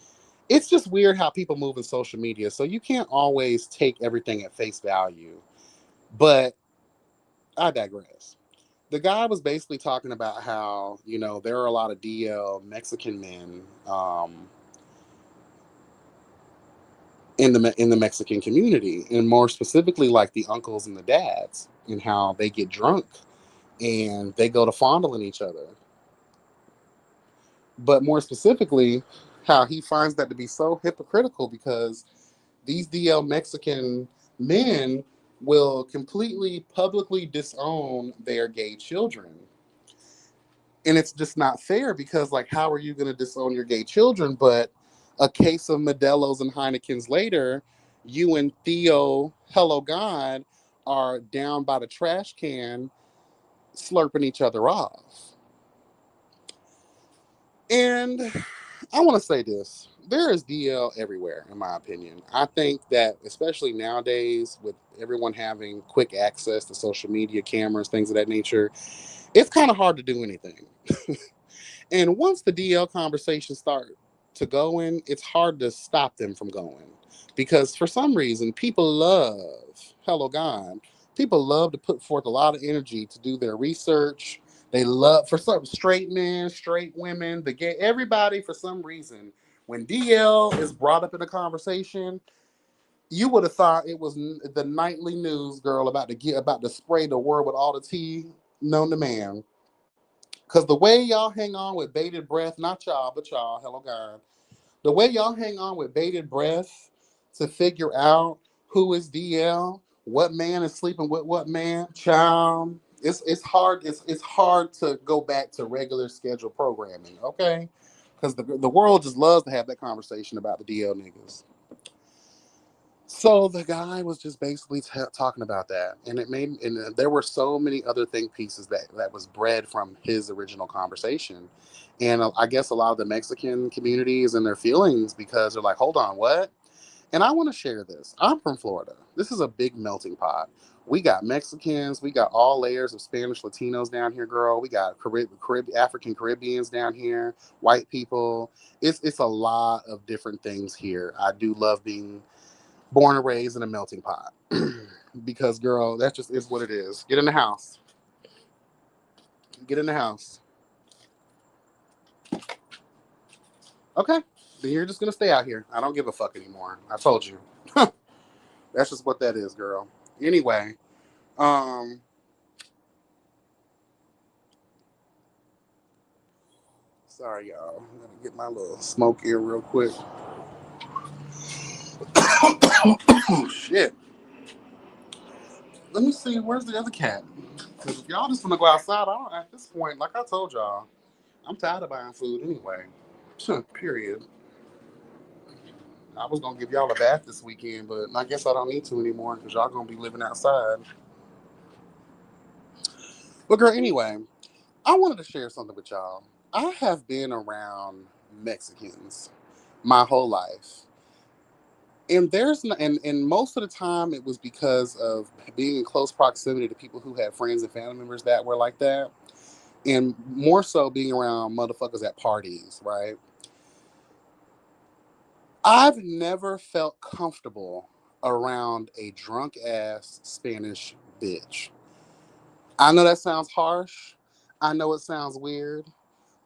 it's just weird how people move in social media, so you can't always take everything at face value. But I digress. The guy was basically talking about how there are a lot of DL Mexican men in the Mexican community, and more specifically, like the uncles and the dads, and how they get drunk and they go to fondling each other. But more specifically, how he finds that to be so hypocritical because these DL Mexican men will completely publicly disown their gay children. And it's just not fair because, like, how are you going to disown your gay children? But a case of Modelo's and Heineken's later, you and Theo, hello God, are down by the trash can slurping each other off. And I want to say this. There is DL everywhere, in my opinion. I think that, especially nowadays, with everyone having quick access to social media, cameras, things of that nature, it's kind of hard to do anything. And once the DL conversations start to go in, it's hard to stop them from going. Because for some reason, hello God, people love to put forth a lot of energy to do their research. They love, for some straight men, straight women, the gay, everybody, for some reason, when DL is brought up in a conversation, you would have thought it was the nightly news girl about to spray the world with all the tea known to man. Because the way y'all hang on with bated breath, not y'all, but y'all, hello God, the way y'all hang on with bated breath to figure out who is DL, what man is sleeping with what man, child, it's hard. It's hard to go back to regular scheduled programming, okay? Because the world just loves to have that conversation about the DL niggas. So the guy was just basically talking about that, and there were so many other think pieces that was bred from his original conversation, and I guess a lot of the Mexican community is in their feelings because they're like, hold on, what? And I want to share this. I'm from Florida. This is a big melting pot. We got Mexicans. We got all layers of Spanish Latinos down here, girl. We got African Caribbeans down here, white people. It's a lot of different things here. I do love being born and raised in a melting pot. Because, girl, that just is what it is. Get in the house. Get in the house. Okay. Then you're just going to stay out here. I don't give a fuck anymore. I told you. That's just what that is, girl. Anyway, um, sorry, y'all. I'm going to get my little smoke here real quick. Oh, shit. Let me see. Where's the other cat? Because if y'all just want to go outside, I don't, at this point, like I told y'all, I'm tired of buying food anyway. Period. I was gonna give y'all a bath this weekend, but I guess I don't need to anymore because y'all gonna be living outside. But girl, anyway, I wanted to share something with y'all. I have been around Mexicans my whole life, and and most of the time it was because of being in close proximity to people who had friends and family members that were like that, and more so being around motherfuckers at parties, right? I've never felt comfortable around a drunk ass Spanish bitch. I know that sounds harsh. I know it sounds weird,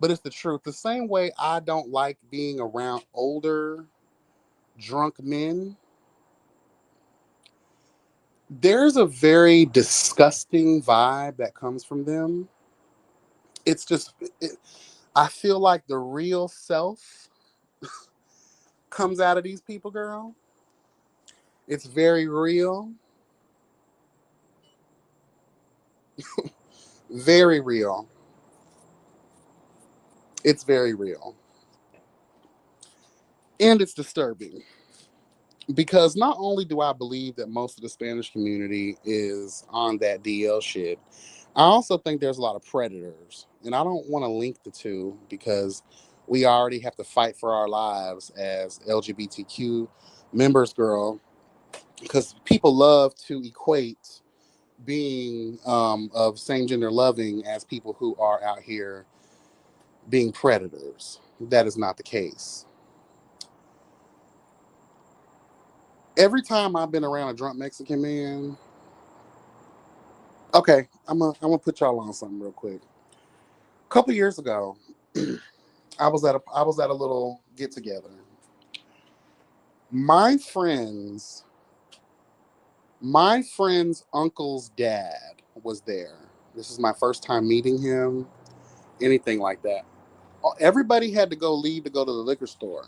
but it's the truth. The same way I don't like being around older drunk men, there's a very disgusting vibe that comes from them. It's just, I feel like the real self comes out of these people, girl. It's very real, very real. It's very real. And it's disturbing because not only do I believe that most of the Spanish community is on that DL shit, I also think there's a lot of predators. And I don't want to link the two because we already have to fight for our lives as LGBTQ members, girl, because people love to equate being of same gender loving as people who are out here being predators. That is not the case. Every time I've been around a drunk Mexican man, okay, I'm gonna put y'all on something real quick. A couple years ago, I was at a little get together. My friends, my friend's uncle's dad was there. This is my first time meeting him, anything like that. Everybody had to go leave to go to the liquor store.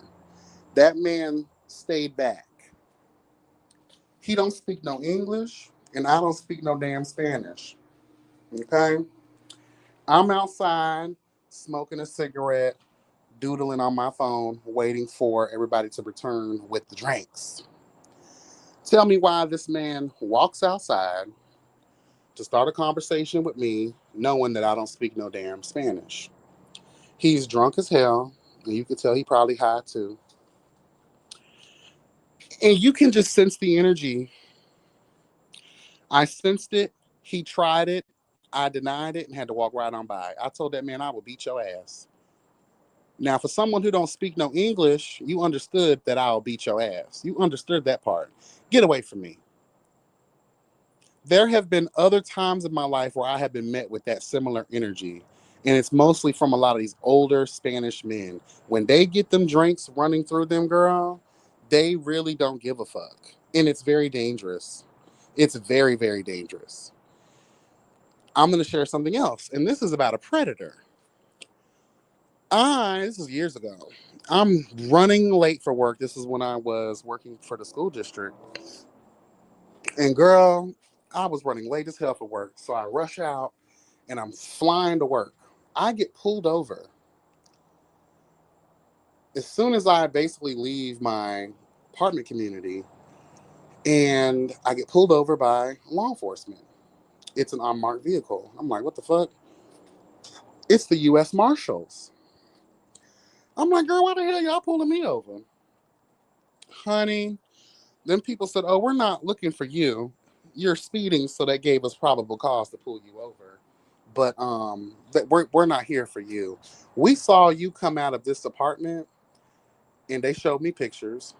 That man stayed back. He don't speak no English, and I don't speak no damn Spanish. Okay? I'm outside smoking a cigarette, doodling on my phone, waiting for everybody to return with the drinks. Tell me why this man walks outside to start a conversation with me, knowing that I don't speak no damn Spanish. He's drunk as hell, and you can tell he probably high too. And you can just sense the energy. I sensed it. He tried it. I denied it and had to walk right on by. I told that man I would beat your ass. Now, for someone who don't speak no English, you understood that I'll beat your ass. You understood that part. Get away from me. There have been other times in my life where I have been met with that similar energy. And it's mostly from a lot of these older Spanish men. When they get them drinks running through them, girl, they really don't give a fuck. And it's very dangerous. It's very, very dangerous. I'm going to share something else. And this is about a predator. This is years ago. I'm running late for work. This is when I was working for the school district. And girl, I was running late as hell for work. So I rush out and I'm flying to work. I get pulled over. As soon as I basically leave my apartment community and I get pulled over by law enforcement. It's an unmarked vehicle. I'm like, what the fuck? It's the U.S. Marshals. I'm like, girl, why the hell y'all pulling me over? Honey, Then people said, "Oh, we're not looking for you. You're speeding," so they gave us probable cause to pull you over. But that we're not here for you. We saw you come out of this apartment, and they showed me pictures.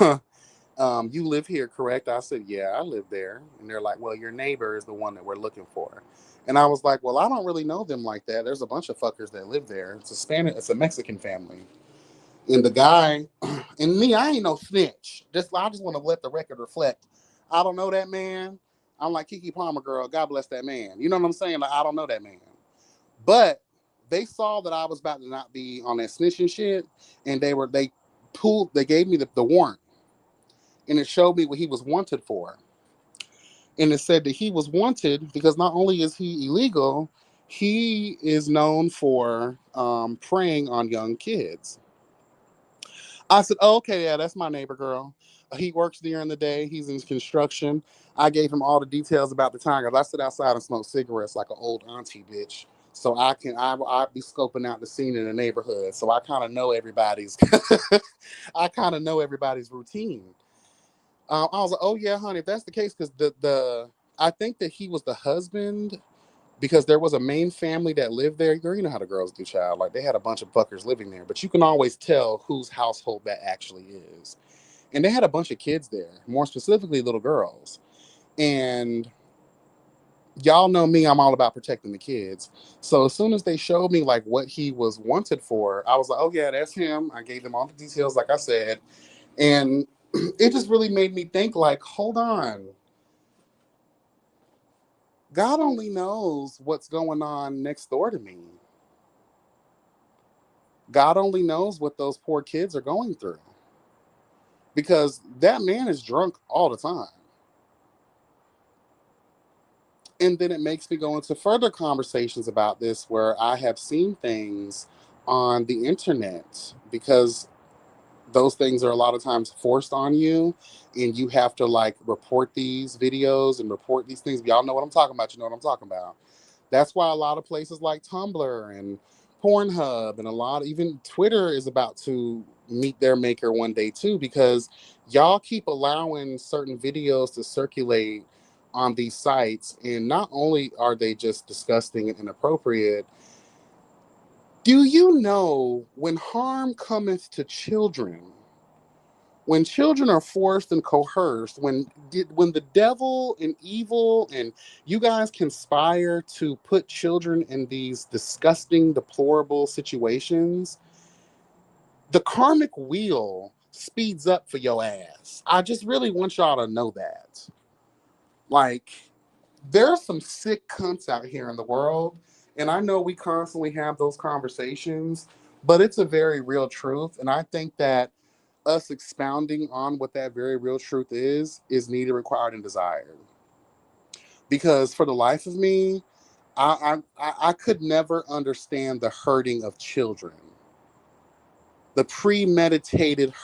You live here, correct? I said, yeah, I live there. And they're like, well, your neighbor is the one that we're looking for. And I was like, well, I don't really know them like that. There's a bunch of fuckers that live there. It's a Mexican family. And the guy, and me, I ain't no snitch. I just want to let the record reflect. I don't know that man. I'm like Kiki Palmer, girl. God bless that man. You know what I'm saying? Like, I don't know that man. But they saw that I was about to not be on that snitching shit, and they gave me the warrant, and it showed me what he was wanted for. And it said that he was wanted because not only is he illegal, he is known for preying on young kids. I said, oh, okay, yeah, that's my neighbor girl. He works during the day. He's in construction. I gave him all the details about the time because I sit outside and smoke cigarettes like an old auntie bitch. So I be scoping out the scene in the neighborhood. So I kind of know everybody's I kind of know everybody's routine. I was like, oh yeah, honey, if that's the case, because the I think that he was the husband because there was a main family that lived there. Girl, you know how the girls do, child. Like they had a bunch of fuckers living there, but you can always tell whose household that actually is. And they had a bunch of kids there, more specifically little girls. And y'all know me, I'm all about protecting the kids. So as soon as they showed me like what he was wanted for, I was like, oh yeah, that's him. I gave them all the details, like I said. And it just really made me think like, hold on. God only knows what's going on next door to me. God only knows what those poor kids are going through. Because that man is drunk all the time. And then it makes me go into further conversations about this where I have seen things on the internet because those things are a lot of times forced on you and you have to like report these videos and report these things. Y'all know what I'm talking about. You know what I'm talking about. That's why a lot of places like Tumblr and Pornhub and a lot of, even Twitter is about to meet their maker one day too, because y'all keep allowing certain videos to circulate on these sites. And not only are they just disgusting and inappropriate, do you know when harm cometh to children, when children are forced and coerced, when the devil and evil and you guys conspire to put children in these disgusting, deplorable situations, the karmic wheel speeds up for your ass. I just really want y'all to know that. Like, there are some sick cunts out here in the world, and I know we constantly have those conversations, but it's a very real truth, and I think that us expounding on what that very real truth is needed, required, and desired. Because for the life of me, I could never understand the hurting of children, the premeditated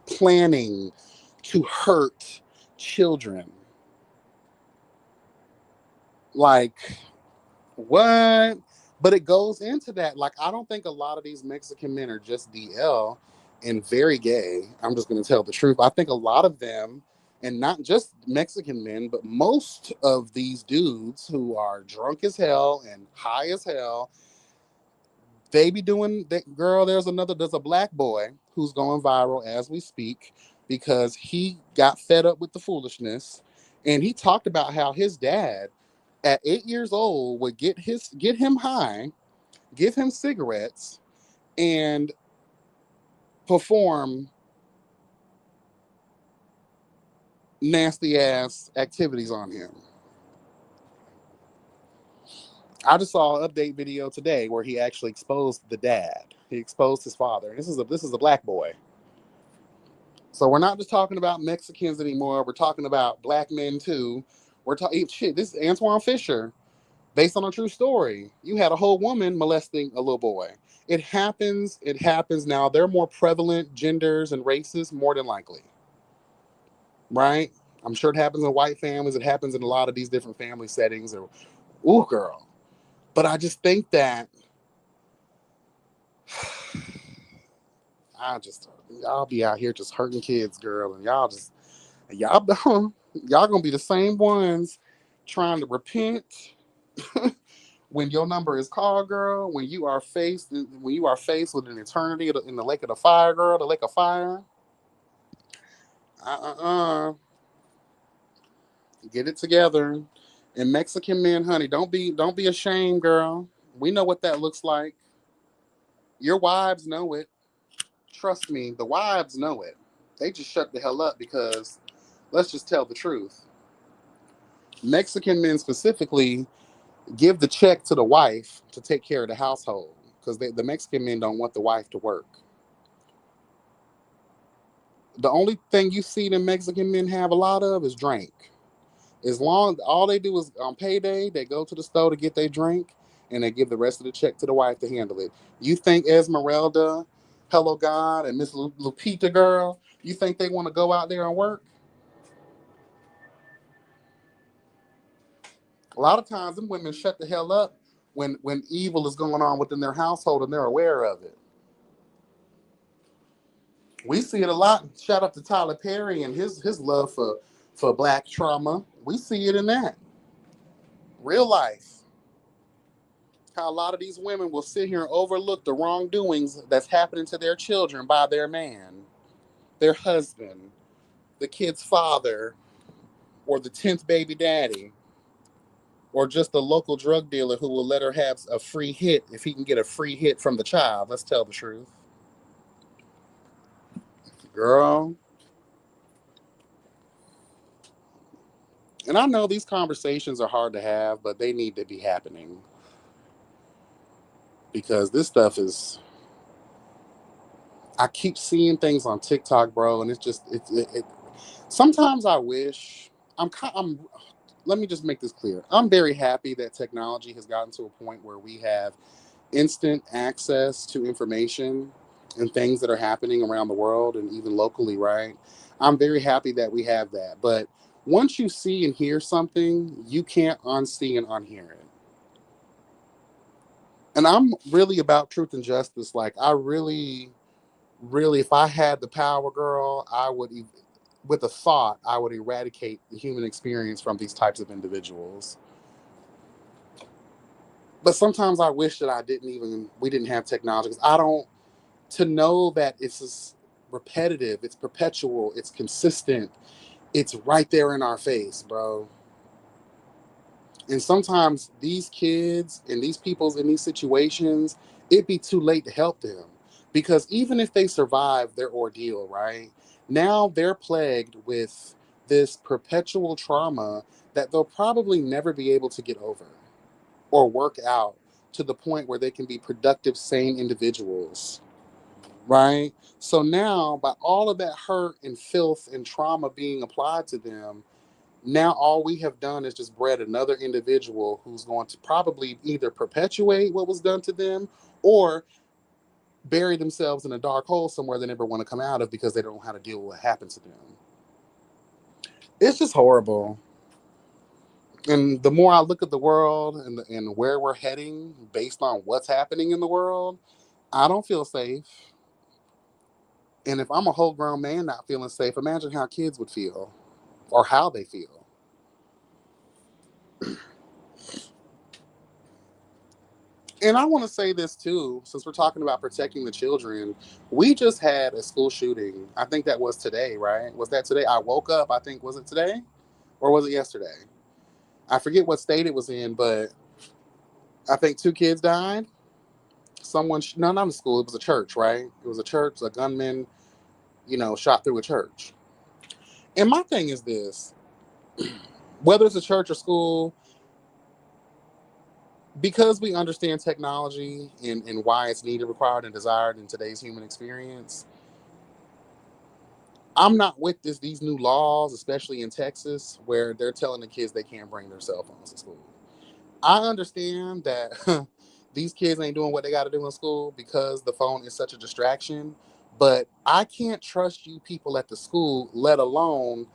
planning to hurt children. Like, what? But it goes into that. Like, I don't think a lot of these Mexican men are just DL and very gay. I'm just going to tell the truth. I think a lot of them, and not just Mexican men, but most of these dudes who are drunk as hell and high as hell, they be doing that. Girl, there's a black boy who's going viral as we speak because he got fed up with the foolishness. And he talked about how his dad at 8 years old would get him high, give him cigarettes, and perform nasty ass activities on him. I just saw an update video today where he actually exposed the dad. He exposed his father. And this is a black boy. So we're not just talking about Mexicans anymore. We're talking about black men too. We're talking shit. This is Antoine Fisher, based on a true story. You had a whole woman molesting a little boy. It happens. It happens now. They're more prevalent genders and races, more than likely, right? I'm sure it happens in white families. It happens in a lot of these different family settings. Or, ooh, girl. But I just think that y'all be out here just hurting kids, girl, and y'all just Y'all don't. Y'all gonna be the same ones trying to repent when your number is called, girl. When you are faced with an eternity in the lake of the fire, girl, the lake of fire. Uh. Get it together. And Mexican men, honey, don't be ashamed, girl. We know what that looks like. Your wives know it. Trust me, the wives know it. They just shut the hell up because let's just tell the truth. Mexican men specifically give the check to the wife to take care of the household because the Mexican men don't want the wife to work. The only thing you see the Mexican men have a lot of is drink. As long all they do is on payday, they go to the store to get their drink and they give the rest of the check to the wife to handle it. You think Esmeralda, Hello God, and Miss Lupita girl, you think they want to go out there and work? A lot of times them women shut the hell up when evil is going on within their household and they're aware of it. We see it a lot. Shout out to Tyler Perry and his love for black trauma. We see it in that. Real life. How a lot of these women will sit here and overlook the wrongdoings that's happening to their children by their man, their husband, the kid's father, or the 10th baby daddy, or just the local drug dealer who will let her have a free hit if he can get a free hit from the child. Let's tell the truth. Girl. And I know these conversations are hard to have, but they need to be happening because this stuff is. I keep seeing things on TikTok, bro, and it's just it sometimes I wish I'm. Let me just make this clear. I'm very happy that technology has gotten to a point where we have instant access to information and things that are happening around the world and even locally, right? I'm very happy that we have that. But once you see and hear something, you can't unsee and unhear it. And I'm really about truth and justice. Like, I really, really, if I had the power, girl, I would, with a thought, I would eradicate the human experience from these types of individuals. But sometimes I wish that we didn't have technology because I don't, to know that it's just repetitive, it's perpetual, it's consistent, it's right there in our face, bro. And sometimes these kids and these people's in these situations, it'd be too late to help them. Because even if they survive their ordeal, right? Now they're plagued with this perpetual trauma that they'll probably never be able to get over or work out to the point where they can be productive, sane individuals, right? So now, by all of that hurt and filth and trauma being applied to them, now all we have done is just bred another individual who's going to probably either perpetuate what was done to them or bury themselves in a dark hole somewhere they never want to come out of because they don't know how to deal with what happened to them. It's just horrible. And the more I look at the world and where we're heading based on what's happening in the world, I don't feel safe. And if I'm a whole grown man not feeling safe, imagine how kids would feel or how they feel. And I want to say this too, since we're talking about protecting the children. We just had a school shooting. I think that was today, right? Was that today? I woke up, I think, was it today? Or was it yesterday? I forget what state it was in, but I think two kids died. No, not a school, it was a church, right? It was a church, a gunman, shot through a church. And my thing is this, whether it's a church or school, because we understand technology and why it's needed, required, and desired in today's human experience, I'm not with these new laws, especially in Texas, where they're telling the kids they can't bring their cell phones to school. I understand that these kids ain't doing what they got to do in school because the phone is such a distraction, but I can't trust you people at the school, let alone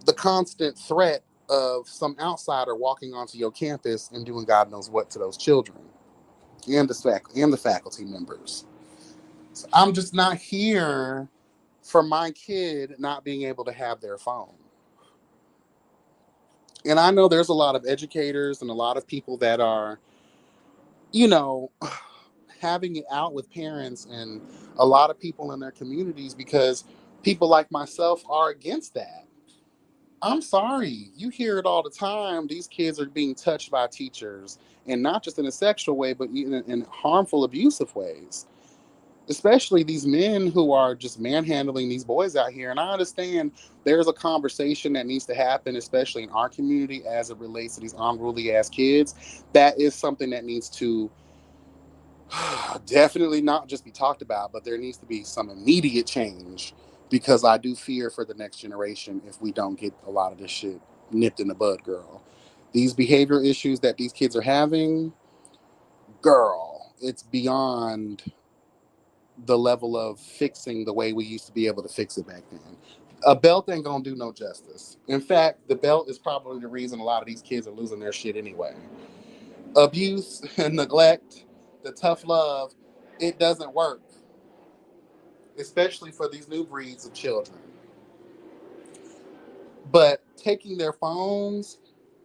the constant threat of some outsider walking onto your campus and doing God knows what to those children and the faculty members. So I'm just not here for my kid not being able to have their phone. And I know there's a lot of educators and a lot of people that are, you know, having it out with parents and a lot of people in their communities because people like myself are against that. I'm sorry. You hear it all the time. These kids are being touched by teachers, and not just in a sexual way, but even in harmful, abusive ways. Especially these men who are just manhandling these boys out here. And I understand there's a conversation that needs to happen, especially in our community as it relates to these unruly ass kids. That is something that needs to definitely not just be talked about, but there needs to be some immediate change because I do fear for the next generation if we don't get a lot of this shit nipped in the bud, girl. These behavior issues that these kids are having, girl, it's beyond the level of fixing the way we used to be able to fix it back then. A belt ain't gonna do no justice. In fact, the belt is probably the reason a lot of these kids are losing their shit anyway. Abuse and neglect, the tough love, it doesn't work, especially for these new breeds of children. But taking their phones,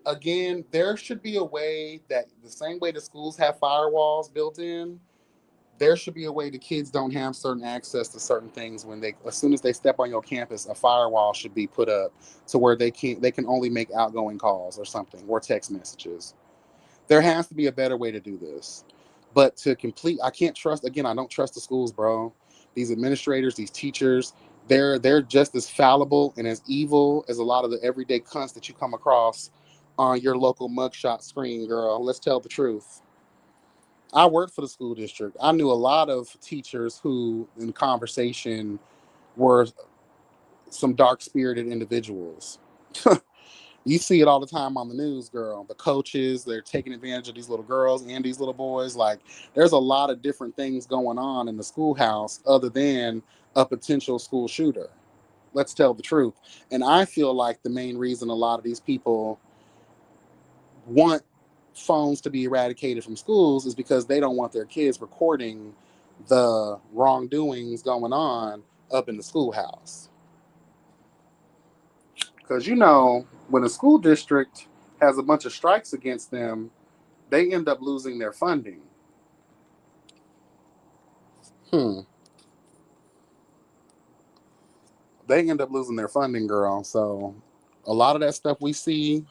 again, there should be a way that the same way the schools have firewalls built in, there should be a way the kids don't have certain access to certain things when they as soon as they step on your campus a firewall should be put up to where they can only make outgoing calls or something or text messages. There has to be a better way to do this. But to complete, I can't trust, again, I don't trust the schools, bro. These administrators, these teachers, they're just as fallible and as evil as a lot of the everyday cunts that you come across on your local mugshot screen, girl. Let's tell the truth. I worked for the school district. I knew a lot of teachers who, in conversation, were some dark spirited individuals. You see it all the time on the news, girl. The coaches, they're taking advantage of these little girls and these little boys. Like, there's a lot of different things going on in the schoolhouse other than a potential school shooter. Let's tell the truth. And I feel like the main reason a lot of these people want phones to be eradicated from schools is because they don't want their kids recording the wrongdoings going on up in the schoolhouse. Because, when a school district has a bunch of strikes against them, they end up losing their funding. Hmm. They end up losing their funding, girl. So a lot of that stuff we see,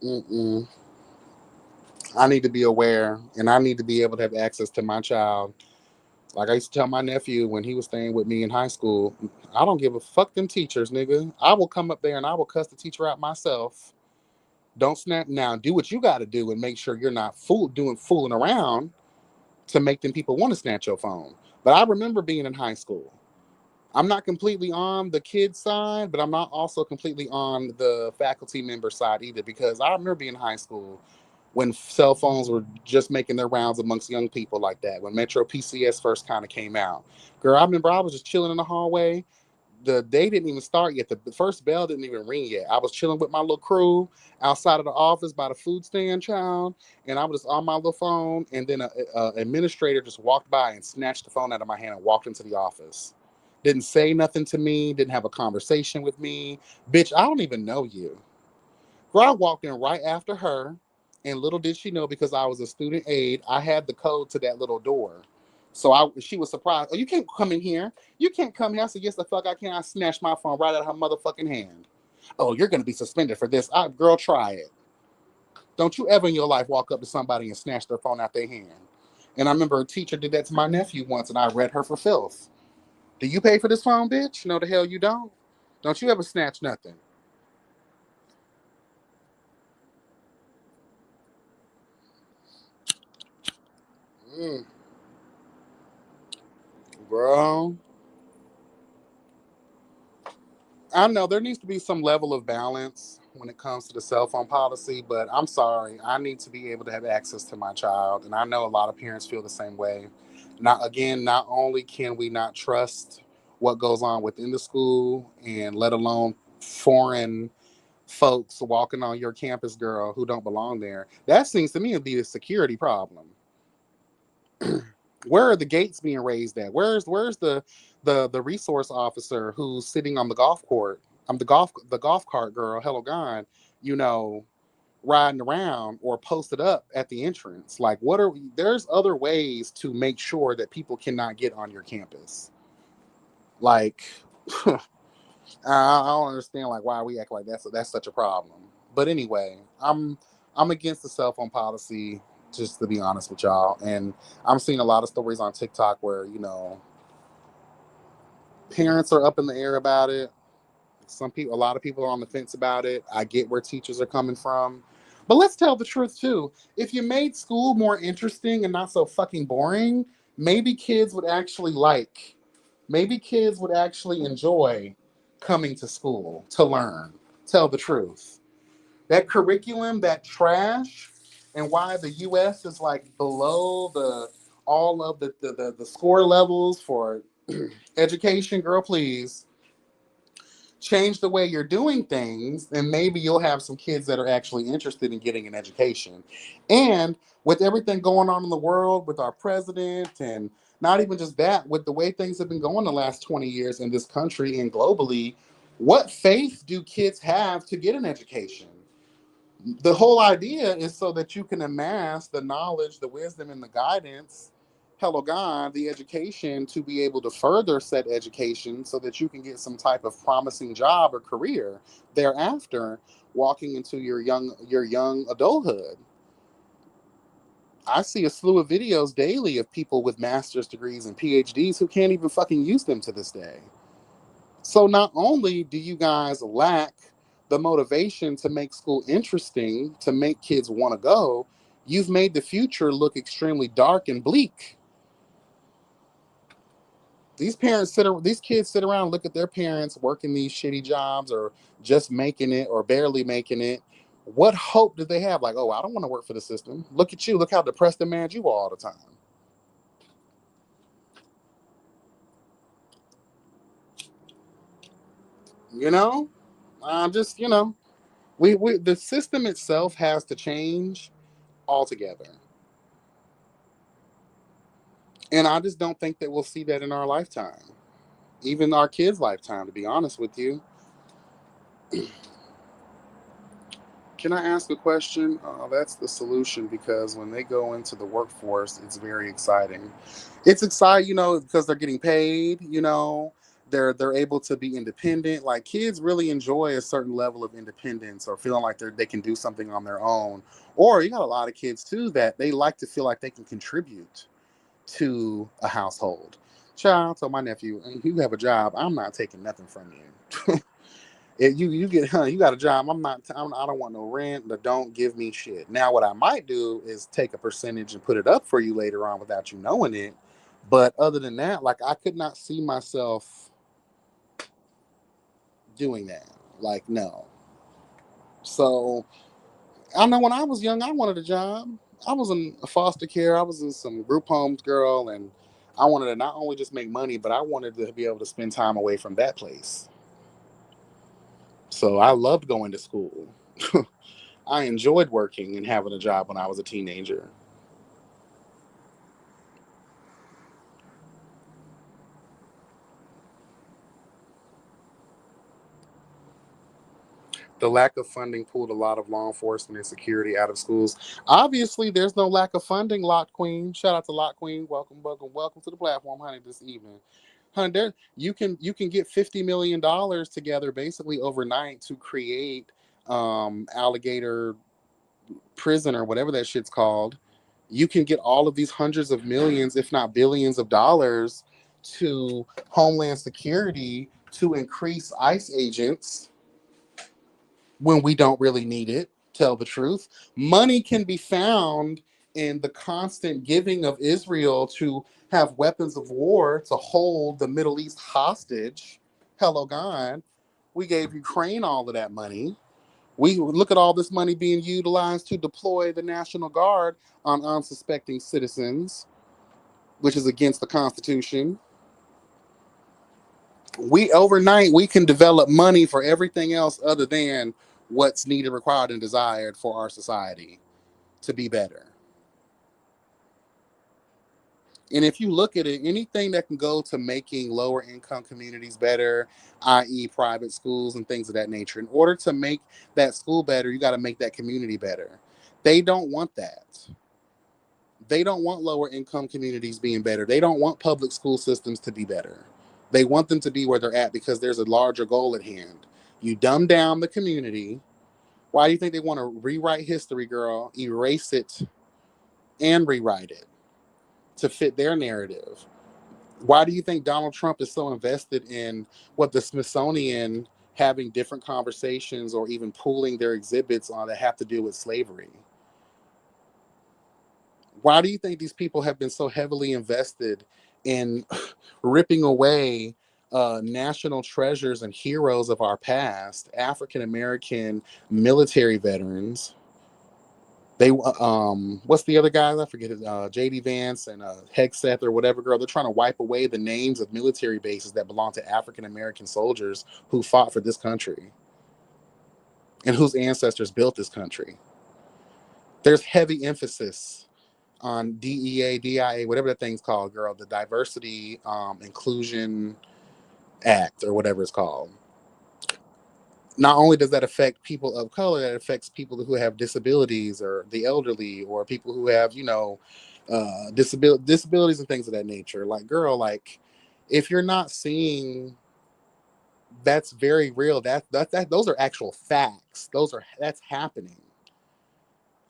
mm-mm. I need to be aware and I need to be able to have access to my child. Like I used to tell my nephew when he was staying with me in high school, I don't give a fuck them teachers, nigga. I will come up there and I will cuss the teacher out myself. Don't snap now. Do what you got to do and make sure you're not fooling around to make them people want to snatch your phone. But I remember being in high school. I'm not completely on the kids side, but I'm not also completely on the faculty member side either because I remember being in high school when cell phones were just making their rounds amongst young people like that, when Metro PCS first kind of came out. Girl, I remember I was just chilling in the hallway. The day didn't even start yet. The first bell didn't even ring yet. I was chilling with my little crew outside of the office by the food stand, child, and I was just on my little phone. And then a administrator just walked by and snatched the phone out of my hand and walked into the office. Didn't say nothing to me. Didn't have a conversation with me. Bitch, I don't even know you. Girl, I walked in right after her, and little did she know, because I was a student aide, I had the code to that little door. So she was surprised. Oh, you can't come in here. You can't come here. I said, yes, the fuck I can. I snatched my phone right out of her motherfucking hand. Oh, you're gonna be suspended for this. Girl, try it. Don't you ever in your life walk up to somebody and snatch their phone out their hand. And I remember a teacher did that to my nephew once, and I read her for filth. Do you pay for this phone, bitch? No, the hell you don't. Don't you ever snatch nothing. Mm, bro. I know there needs to be some level of balance when it comes to the cell phone policy, but I'm sorry. I need to be able to have access to my child. And I know a lot of parents feel the same way. Not only can we not trust what goes on within the school, and let alone foreign folks walking on your campus, girl, who don't belong there. That seems to me to be a security problem. Where are the gates being raised at? Where's the resource officer who's sitting on the golf court? I'm the golf cart girl. Hello, God. You know, riding around or posted up at the entrance. Like, there's other ways to make sure that people cannot get on your campus. Like, I don't understand like why we act like that's such a problem. But anyway, I'm against the cell phone policy, just to be honest with y'all. And I'm seeing a lot of stories on TikTok where, parents are up in the air about it. A lot of people are on the fence about it. I get where teachers are coming from. But let's tell the truth too. If you made school more interesting and not so fucking boring, maybe kids would actually maybe kids would actually enjoy coming to school to learn. Tell the truth. That curriculum, that trash, and why the US is like below the all of the score levels for education, girl, please change the way you're doing things, and maybe you'll have some kids that are actually interested in getting an education. And with everything going on in the world with our president, and not even just that, with the way things have been going the last 20 years in this country and globally, what faith do kids have to get an education? The whole idea is so that you can amass the knowledge, the wisdom, and the guidance, hello God, the education to be able to further said education so that you can get some type of promising job or career thereafter, walking into your young adulthood. I see a slew of videos daily of people with master's degrees and PhDs who can't even fucking use them to this day. So not only do you guys lack the motivation to make school interesting, to make kids want to go, you've made the future look extremely dark and bleak. These kids sit around and look at their parents working these shitty jobs or just making it or barely making it. What hope do they have? Like, oh, I don't want to work for the system. Look at you. Look how depressed and mad you are all the time. You know, I'm just, we the system itself has to change altogether. And I just don't think that we'll see that in our lifetime, even our kids' lifetime, to be honest with you. Can I ask a question? That's the solution because when they go into the workforce, it's very exciting. It's exciting, because they're getting paid, they're able to be independent. Like kids really enjoy a certain level of independence or feeling like they can do something on their own. Or you got a lot of kids too that they like to feel like they can contribute to a household. Child, so my nephew, you have a job. I'm not taking nothing from you. If you get, you got a job. I don't want no rent. But don't give me shit. Now, what I might do is take a percentage and put it up for you later on without you knowing it. But other than that, like I could not see myself doing that. Like no. So I know when I was young, I wanted a job. I was in a foster care. I was in some group homes, girl, and I wanted to not only just make money, but I wanted to be able to spend time away from that place. So I loved going to school. I enjoyed working and having a job when I was a teenager. The lack of funding pulled a lot of law enforcement and security out of schools. Obviously, there's no lack of funding, Lot Queen. Shout out to Lot Queen. Welcome, welcome, welcome to the platform, honey, this evening. Honey, you can get $50 million together basically overnight to create alligator prison or whatever that shit's called. You can get all of these hundreds of millions, if not billions of dollars to Homeland Security to increase ICE agents when we don't really need it, tell the truth. Money can be found in the constant giving of Israel to have weapons of war to hold the Middle East hostage. Hello, God. We gave Ukraine all of that money. We look at all this money being utilized to deploy the National Guard on unsuspecting citizens, which is against the Constitution. We overnight we can develop money for everything else other than what's needed, required, and desired for our society to be better. And if you look at it, anything that can go to making lower income communities better, i.e., private schools and things of that nature, in order to make that school better, you got to make that community better. They don't want that. They don't want lower income communities being better. They don't want public school systems to be better. They want them to be where they're at because there's a larger goal at hand. You dumb down the community. Why do you think they want to rewrite history, girl? Erase it and rewrite it to fit their narrative. Why do you think Donald Trump is so invested in what the Smithsonian having different conversations or even pooling their exhibits on that have to do with slavery? Why do you think these people have been so heavily invested in ripping away national treasures and heroes of our past, African American military veterans? They what's the other guys? I forget it. JD Vance and Hegseth or whatever girl. They're trying to wipe away the names of military bases that belong to African American soldiers who fought for this country and whose ancestors built this country. There's heavy emphasis on DEA, DIA, whatever that thing's called, girl. The Diversity Inclusion Act or whatever it's called. Not only does that affect people of color, that affects people who have disabilities or the elderly or people who have, disabilities and things of that nature. Like, girl, like, if you're not seeing, that's very real. That those are actual facts. That's happening.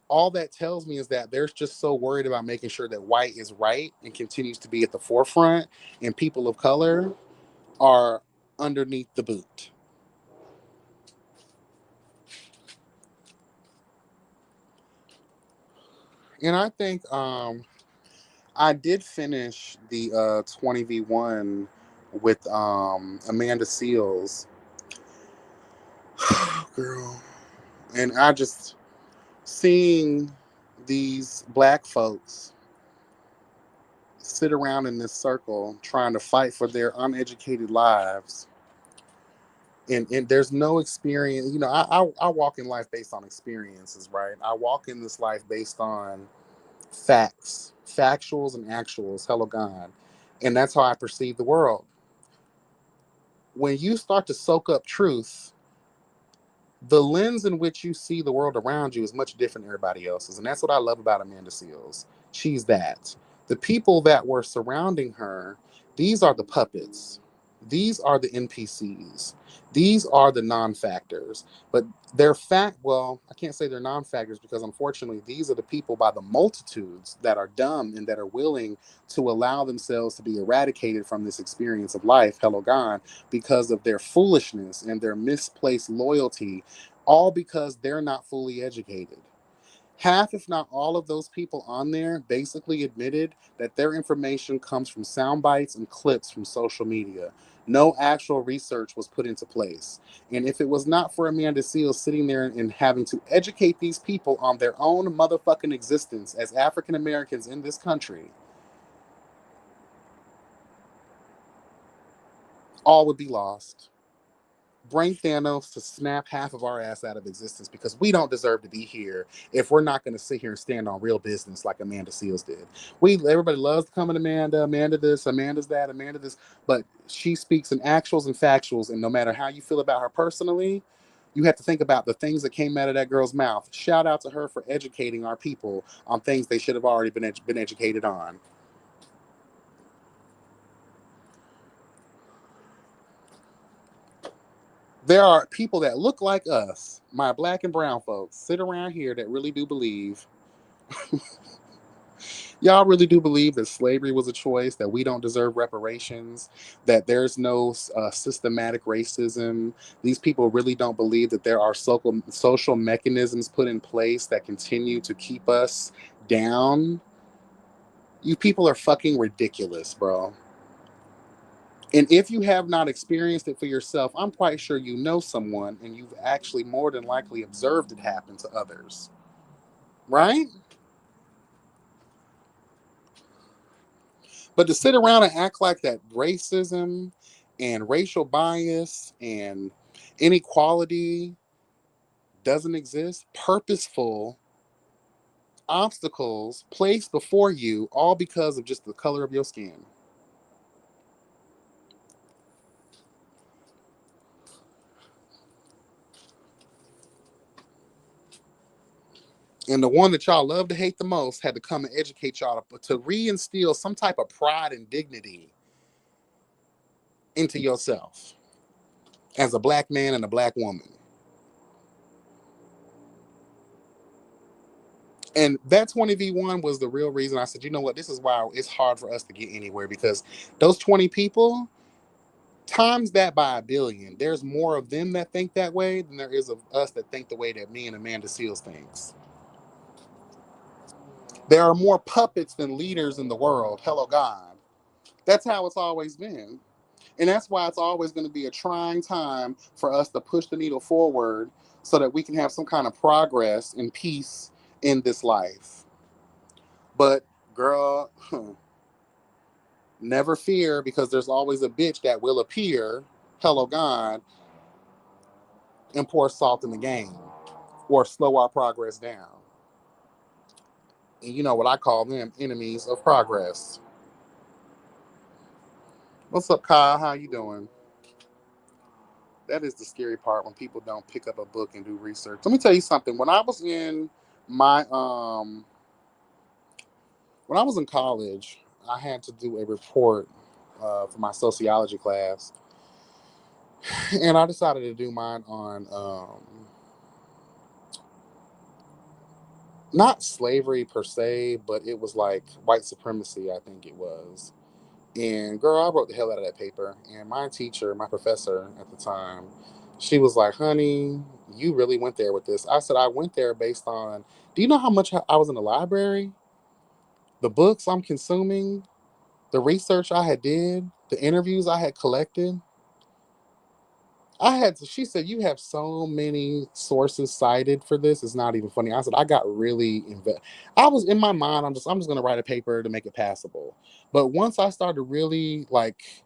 All that tells me is that they're just so worried about making sure that white is right and continues to be at the forefront, and people of color are underneath the boot. And I think I did finish the 20v1 with Amanda Seals. Girl. And I just seeing these black folks sit around in this circle trying to fight for their uneducated lives. And there's no experience. I walk in life based on experiences, right? I walk in this life based on facts, factuals and actuals, hello God. And that's how I perceive the world. When you start to soak up truth, the lens in which you see the world around you is much different than everybody else's. And that's what I love about Amanda Seals. She's that. The people that were surrounding her, these are the puppets. These are the NPCs. These are the non-factors. But they're well, I can't say they're non-factors because unfortunately these are the people by the multitudes that are dumb and that are willing to allow themselves to be eradicated from this experience of life, hello God, because of their foolishness and their misplaced loyalty, all because they're not fully educated. Half, if not all, of those people on there basically admitted that their information comes from sound bites and clips from social media. No actual research was put into place. And if it was not for Amanda Seales sitting there and having to educate these people on their own motherfucking existence as African Americans in this country, all would be lost. Bring Thanos to snap half of our ass out of existence because we don't deserve to be here if we're not going to sit here and stand on real business like Amanda Seales did. Everybody loves to come at Amanda, Amanda this, Amanda's that, Amanda this, but she speaks in actuals and factuals, and no matter how you feel about her personally, you have to think about the things that came out of that girl's mouth. Shout out to her for educating our people on things they should have already been educated on. There are people that look like us, my black and brown folks, sit around here that really do believe, y'all really do believe that slavery was a choice, that we don't deserve reparations, that there's no systematic racism. These people really don't believe that there are social mechanisms put in place that continue to keep us down. You people are fucking ridiculous, bro. And if you have not experienced it for yourself, I'm quite sure you know someone and you've actually more than likely observed it happen to others. Right? But to sit around and act like that racism and racial bias and inequality doesn't exist, purposeful, obstacles placed before you, all because of just the color of your skin. And the one that y'all love to hate the most had to come and educate y'all to reinstill some type of pride and dignity into yourself as a black man and a black woman. And that 20v1 was the real reason I said, you know what, this is why it's hard for us to get anywhere, because those 20 people, times that by a billion. There's more of them that think that way than there is of us that think the way that me and Amanda Seals thinks. There are more puppets than leaders in the world. Hello, God. That's how it's always been. And that's why it's always going to be a trying time for us to push the needle forward so that we can have some kind of progress and peace in this life. But, girl, never fear, because there's always a bitch that will appear, hello, God, and pour salt in the game or slow our progress down. And you know what I call them? Enemies of progress. What's up, Kyle? How you doing? That is the scary part, when people don't pick up a book and do research. Let me tell you something. My when I was in college, I had to do a report for my sociology class, and I decided to do mine on not slavery per se, but it was like white supremacy, I think it was. And girl, I wrote the hell out of that paper. And my teacher, my professor at the time, she was like, honey, you really went there with this. I said, I went there based on, do you know how much I was in the library? The books I'm consuming, the research I had did, the interviews I had collected. She said, you have so many sources cited for this. It's not even funny. I said, I got really I was in my mind, I'm just going to write a paper to make it passable. But once I started really like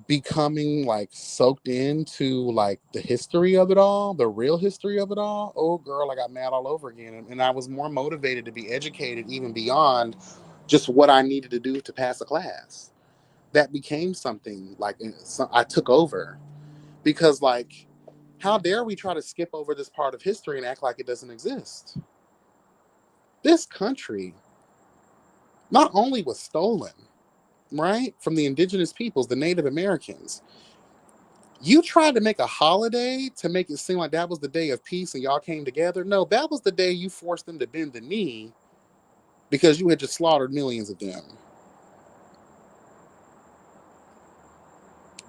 becoming like soaked into like the history of it all, the real history of it all, oh girl, I got mad all over again. And I was more motivated to be educated even beyond just what I needed to do to pass a class. That became something like I took over, because like, how dare we try to skip over this part of history and act like it doesn't exist? This country not only was stolen, right, from the indigenous peoples, the Native Americans. You tried to make a holiday to make it seem like that was the day of peace and y'all came together. No, that was the day you forced them to bend the knee because you had just slaughtered millions of them.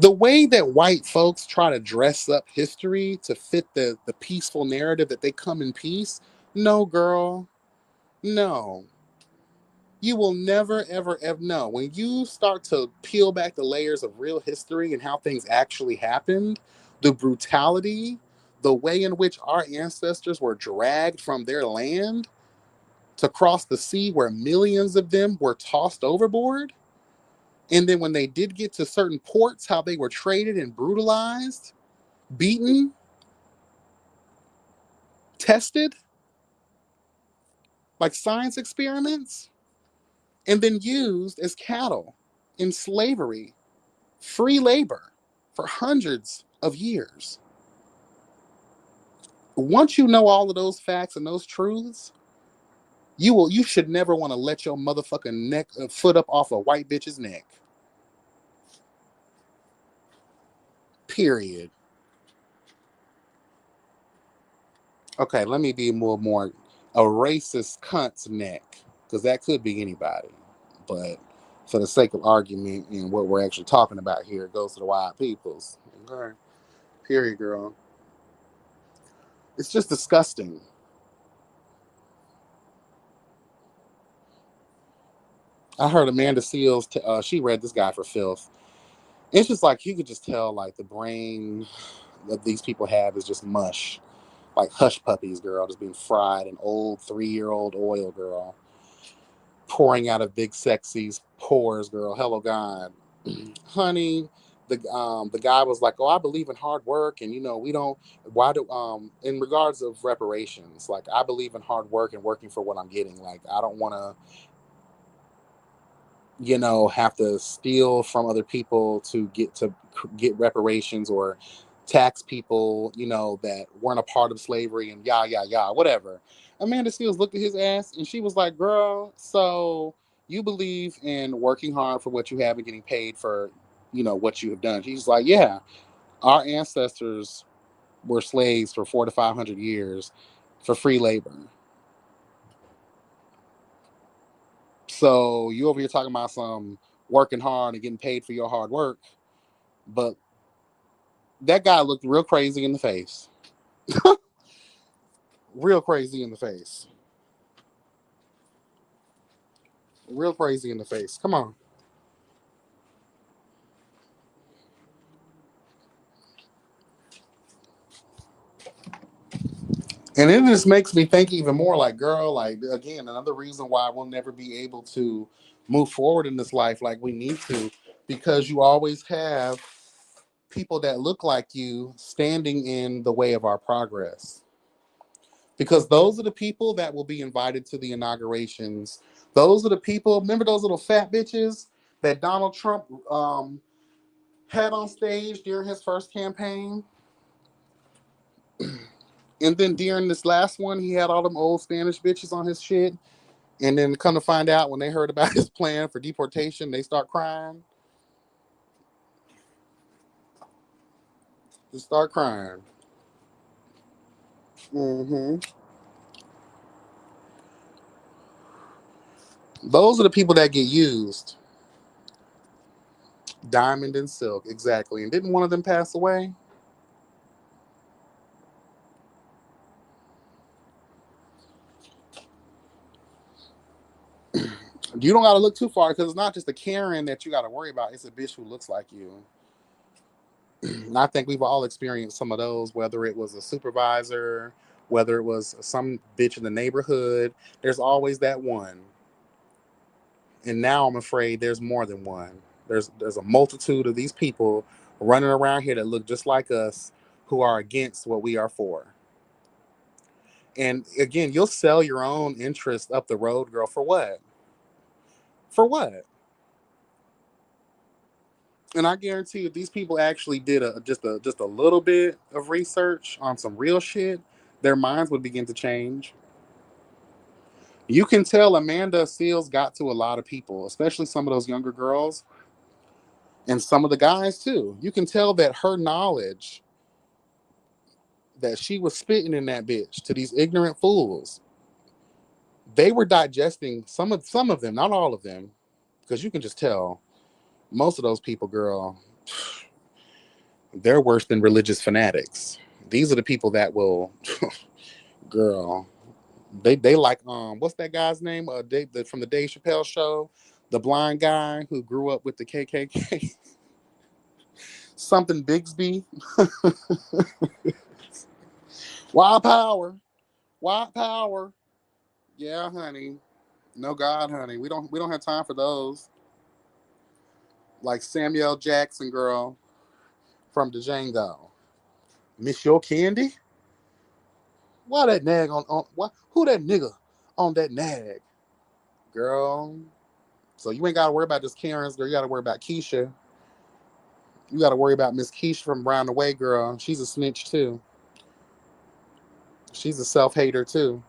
The way that white folks try to dress up history to fit the peaceful narrative that they come in peace, no, girl, no. You will never, ever, ever know. When you start to peel back the layers of real history and how things actually happened, the brutality, the way in which our ancestors were dragged from their land to cross the sea, where millions of them were tossed overboard. And then when they did get to certain ports, how they were traded and brutalized, beaten, tested like science experiments, and then used as cattle in slavery, free labor for hundreds of years. Once you know all of those facts and those truths, you should never want to let your motherfucking foot up off a white bitch's neck. Period. Okay, let me be more a racist cunt's neck, because that could be anybody. But for the sake of argument and what we're actually talking about here, it goes to the white peoples. Okay. Period, girl. It's just disgusting. I heard Amanda Seals, she read this guy for filth. It's just like you could just tell, like, the brain that these people have is just mush, like hush puppies, girl, just being fried in old 3-year-old oil, girl, pouring out of big sexy's pores, girl. Hello, God, honey. the guy was like, "Oh, I believe in hard work, and we don't. Why do in regards of reparations, like I believe in hard work and working for what I'm getting. Like I don't want to, have to steal from other people to get reparations or tax people, that weren't a part of slavery and whatever." Amanda Seals looked at his ass and she was like, "Girl, so you believe in working hard for what you have and getting paid for, what you have done?" She's like, "Yeah, our ancestors were slaves for 400 to 500 years for free labor. So you over here talking about some working hard and getting paid for your hard work." But that guy looked real crazy in the face. Real crazy in the face. Real crazy in the face. Come on. And it just makes me think even more like, girl, like, again, another reason why we'll never be able to move forward in this life like we need to, because you always have people that look like you standing in the way of our progress. Because those are the people that will be invited to the inaugurations. Those are the people, remember those little fat bitches that Donald Trump had on stage during his first campaign? And then during this last one, he had all them old Spanish bitches on his shit. And then come to find out, when they heard about his plan for deportation, they start crying. Just start crying. Hmm. Those are the people that get used. Diamond and Silk, exactly. And didn't one of them pass away? You don't got to look too far, because it's not just a Karen that you got to worry about. It's a bitch who looks like you. And I think we've all experienced some of those, whether it was a supervisor, whether it was some bitch in the neighborhood. There's always that one. And now I'm afraid there's more than one. There's a multitude of these people running around here that look just like us, who are against what we are for. And again, you'll sell your own interest up the road, girl. For what? For what? And I guarantee you, these people actually did just a little bit of research on some real shit, their minds would begin to change. You can tell Amanda Seals got to a lot of people, especially some of those younger girls and some of the guys too. You can tell that her knowledge that she was spitting in that bitch to these ignorant fools, they were digesting some of them, not all of them, because you can just tell most of those people, girl, they're worse than religious fanatics. These are the people that will, girl. They like what's that guy's name? From the Dave Chappelle show, the blind guy who grew up with the KKK. Something Bigsby. Wild power, wild power. Yeah, honey. No God, honey. We don't have time for those. Like Samuel Jackson, girl, from the Django. Miss Your Candy. Why that nag on what? Who that nigga on that nag, girl? So you ain't gotta worry about just Karen's, girl. You gotta worry about Keisha. You gotta worry about Miss Keisha from Round the Way, girl. She's a snitch too. She's a self hater too.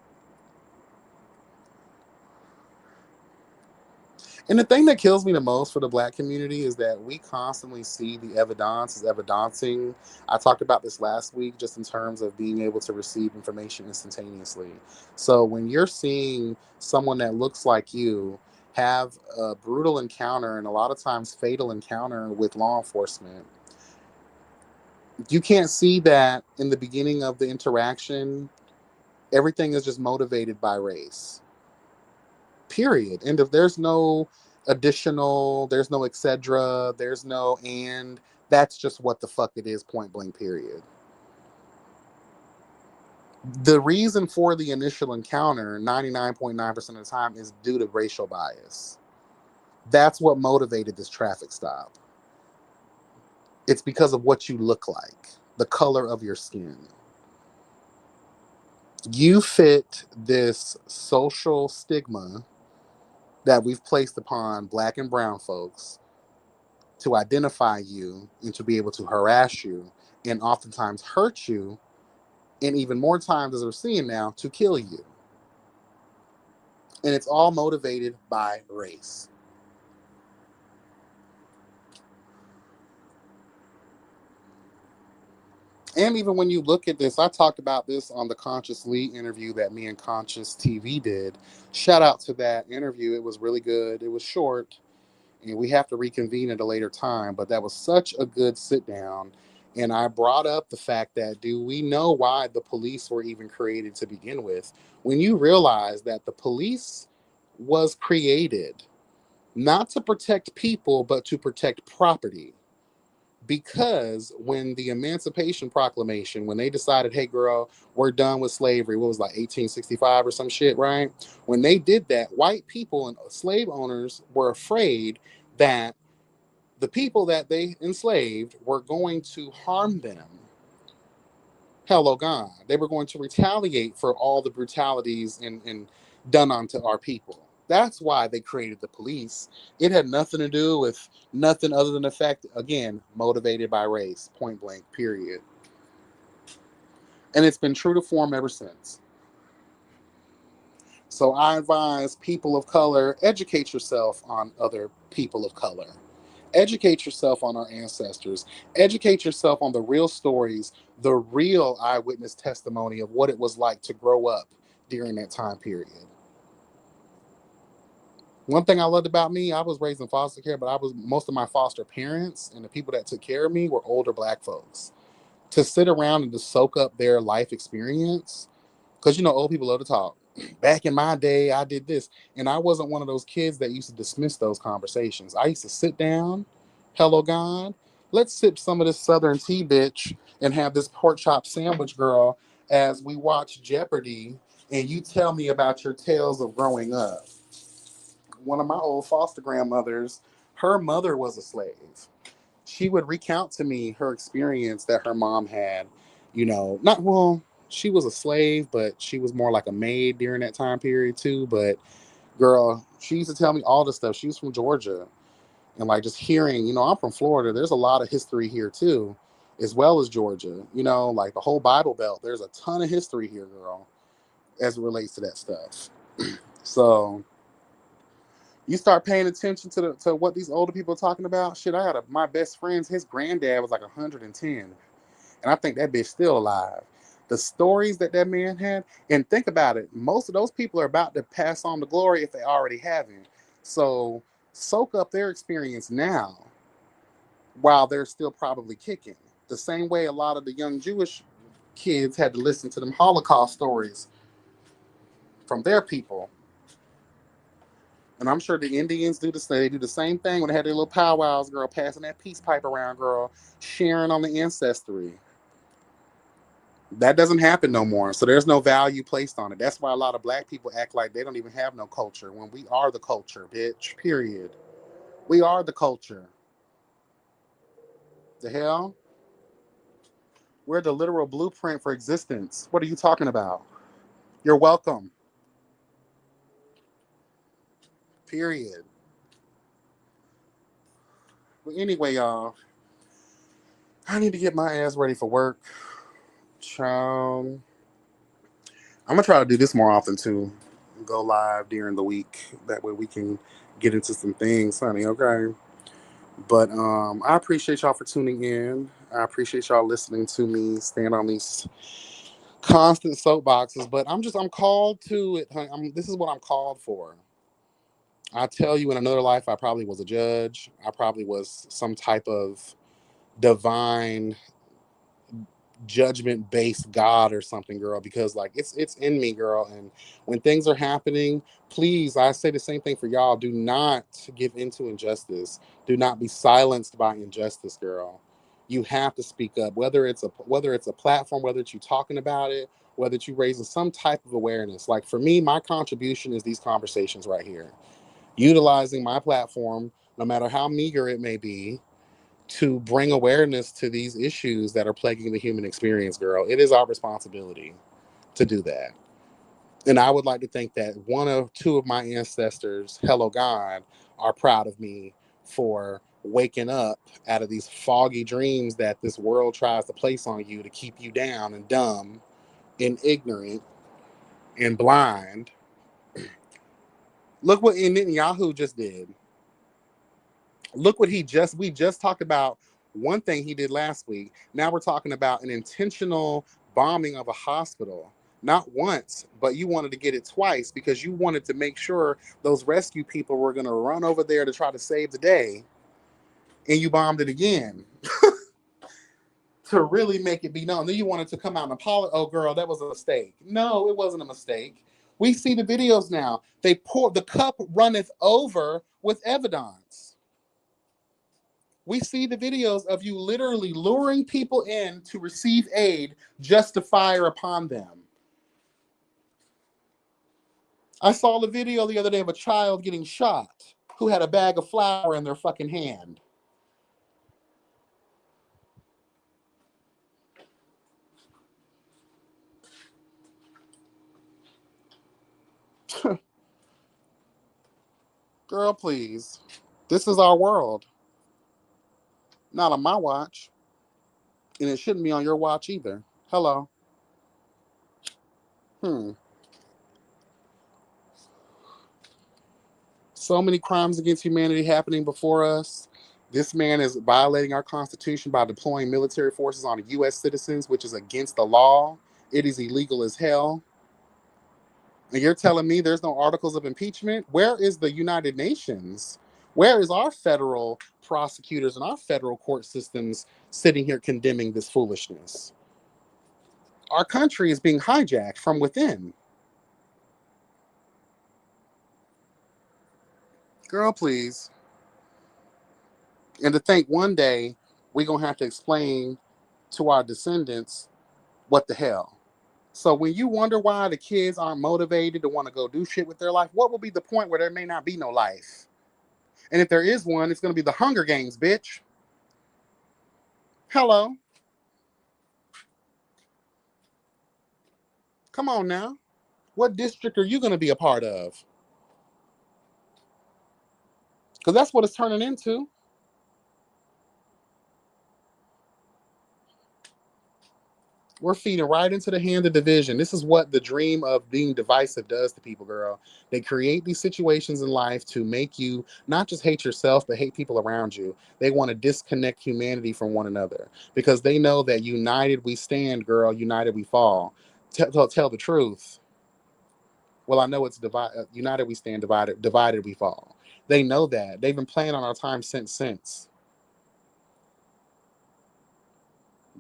And the thing that kills me the most for the black community is that we constantly see the evidence as evidencing. I talked about this last week, just in terms of being able to receive information instantaneously. So when you're seeing someone that looks like you have a brutal encounter, and a lot of times fatal encounter, with law enforcement, you can't see that in the beginning of the interaction. Everything is just motivated by race. Period. And if there's no additional, there's no etc, there's no and, that's just what the fuck it is, point blank, period. The reason for the initial encounter 99.9% of the time is due to racial bias. That's what motivated this traffic stop. It's because of what you look like, the color of your skin. You fit this social stigma that we've placed upon black and brown folks to identify you and to be able to harass you and oftentimes hurt you, and even more times, as we're seeing now, to kill you. And it's all motivated by race. And even when you look at this, I talked about this on the Conscious Lee interview that me and Conscious TV did. Shout out to that interview. It was really good. It was short, and we have to reconvene at a later time. But that was such a good sit down. And I brought up the fact that, do we know why the police were even created to begin with? When you realize that the police was created not to protect people, but to protect property. Because when the Emancipation Proclamation, when they decided, hey, girl, we're done with slavery, what was like 1865 or some shit, right? When they did that, white people and slave owners were afraid that the people that they enslaved were going to harm them. Hello, God. They were going to retaliate for all the brutalities and done onto our people. That's why they created the police. It had nothing to do with nothing other than the fact, again, motivated by race, point blank, period. And it's been true to form ever since. So I advise people of color, educate yourself on other people of color. Educate yourself on our ancestors. Educate yourself on the real stories, the real eyewitness testimony of what it was like to grow up during that time period. One thing I loved about me, I was raised in foster care, but I was most of my foster parents and the people that took care of me were older black folks. To sit around and to soak up their life experience, because old people love to talk. Back in my day, I did this. And I wasn't one of those kids that used to dismiss those conversations. I used to sit down, hello, God, let's sip some of this Southern tea, bitch, and have this pork chop sandwich, girl, as we watch Jeopardy, and you tell me about your tales of growing up. One of my old foster grandmothers, her mother was a slave. She would recount to me her experience that her mom had, not well, she was a slave, but she was more like a maid during that time period too. But girl, she used to tell me all this stuff. She was from Georgia. And like just hearing, I'm from Florida, there's a lot of history here too, as well as Georgia. Like the whole Bible Belt, there's a ton of history here, girl, as it relates to that stuff. So you start paying attention to what these older people are talking about. Shit, I had my best friend's, his granddad was like 110. And I think that bitch still alive. The stories that man had, and think about it, most of those people are about to pass on the glory if they already haven't. So soak up their experience now while they're still probably kicking. The same way a lot of the young Jewish kids had to listen to them Holocaust stories from their people. And I'm sure the Indians do the same. They do the same thing when they had their little powwows, girl, passing that peace pipe around, girl, sharing on the ancestry. That doesn't happen no more. So there's no value placed on it. That's why a lot of black people act like they don't even have no culture when we are the culture, bitch. Period. We are the culture. The hell? We're the literal blueprint for existence. What are you talking about? You're welcome. Period. But anyway, y'all, I need to get my ass ready for work. Child. I'm gonna try to do this more often too. Go live during the week. That way we can get into some things, honey. Okay. But I appreciate y'all for tuning in. I appreciate y'all listening to me stand on these constant soapboxes. But I'm called to it. Honey. This is what I'm called for. I tell you, in another life, I probably was a judge. I probably was some type of divine judgment based God or something, girl, because like it's in me, girl. And when things are happening, please, I say the same thing for y'all. Do not give into injustice. Do not be silenced by injustice, girl. You have to speak up, whether it's a platform, whether it's you talking about it, whether it's you raising some type of awareness. Like for me, my contribution is these conversations right here. Utilizing my platform, no matter how meager it may be, to bring awareness to these issues that are plaguing the human experience, girl. It is our responsibility to do that. And I would like to think that one of two of my ancestors, hello God, are proud of me for waking up out of these foggy dreams that this world tries to place on you to keep you down and dumb and ignorant and blind. Look what Netanyahu just did. Look what we just talked about one thing he did last week. Now we're talking about an intentional bombing of a hospital. Not once, but you wanted to get it twice because you wanted to make sure those rescue people were going to run over there to try to save the day. And you bombed it again to really make it be known. Then you wanted to come out and apologize. Oh, girl, that was a mistake. No, it wasn't a mistake. We see the videos now. The cup runneth over with evidence. We see the videos of you literally luring people in to receive aid just to fire upon them. I saw the video the other day of a child getting shot who had a bag of flour in their fucking hand. Girl, please. This is our world. Not on my watch. And it shouldn't be on your watch either. Hello. So many crimes against humanity happening before us. This man is violating our Constitution by deploying military forces on U.S. citizens, which is against the law. It is illegal as hell. And you're telling me there's no articles of impeachment? Where is the United Nations? Where is our federal prosecutors and our federal court systems sitting here condemning this foolishness? Our country is being hijacked from within. Girl, please. And to think one day we're going to have to explain to our descendants what the hell. So when you wonder why the kids aren't motivated to want to go do shit with their life, what will be the point where there may not be no life? And if there is one, it's going to be the Hunger Games, bitch. Hello. Come on now. What district are you going to be a part of? Because that's what it's turning into. We're feeding right into the hand of division. This is what the dream of being divisive does to people, girl. They create these situations in life to make you not just hate yourself, but hate people around you. They want to disconnect humanity from one another because they know that united we stand, girl. United we fall. Tell the truth. Well, I know it's united we stand, divided we fall. They know that. They've been playing on our time since.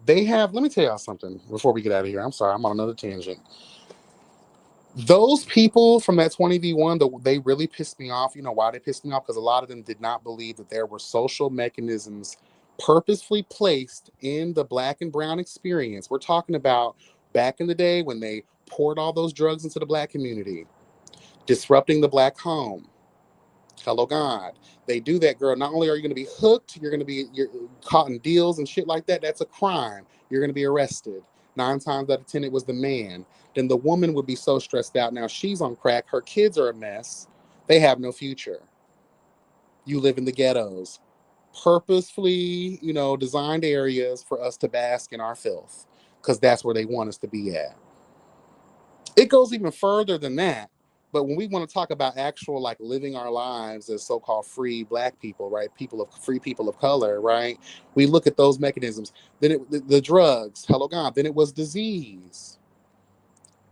They have, let me tell y'all something before we get out of here. I'm sorry, I'm on another tangent. Those people from that 20v1, they really pissed me off. You know why they pissed me off? Because a lot of them did not believe that there were social mechanisms purposefully placed in the black and brown experience. We're talking about back in the day when they poured all those drugs into the black community, disrupting the black home. Hello, God. They do that, girl. Not only are you going to be hooked, you're caught in deals and shit like that. That's a crime. You're going to be arrested. 9 times out of 10, it was the man. Then the woman would be so stressed out. Now she's on crack. Her kids are a mess. They have no future. You live in the ghettos. Purposefully, designed areas for us to bask in our filth because that's where they want us to be at. It goes even further than that. But when we want to talk about actual like living our lives as so-called free black people, right? Free people of color, right? We look at those mechanisms. Then the drugs, hello God. Then it was disease.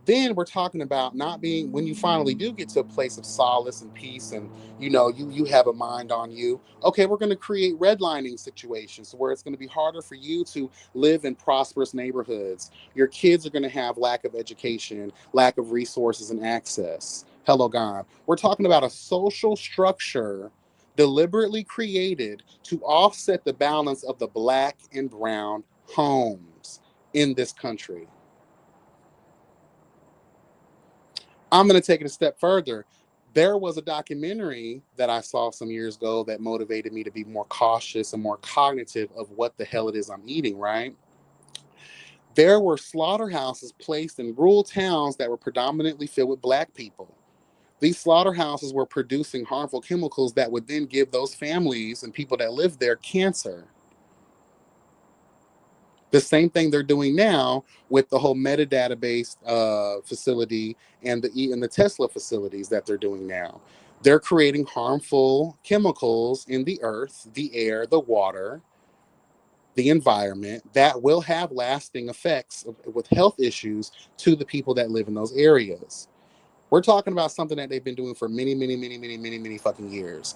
Then we're talking about not being, when you finally do get to a place of solace and peace and you have a mind on you, okay, we're going to create redlining situations where it's going to be harder for you to live in prosperous neighborhoods. Your kids are going to have lack of education, lack of resources and access. Hello God, we're talking about a social structure deliberately created to offset the balance of the black and brown homes in this country. I'm going to take it a step further. There was a documentary that I saw some years ago that motivated me to be more cautious and more cognitive of what the hell it is I'm eating, right? There were slaughterhouses placed in rural towns that were predominantly filled with black people. These slaughterhouses were producing harmful chemicals that would then give those families and people that live there cancer. The same thing they're doing now with the whole metadatabase facility and the Tesla facilities that they're doing now. They're creating harmful chemicals in the earth, the air, the water, the environment that will have lasting effects with health issues to the people that live in those areas. We're talking about something that they've been doing for many, many, many, many, many, many fucking years.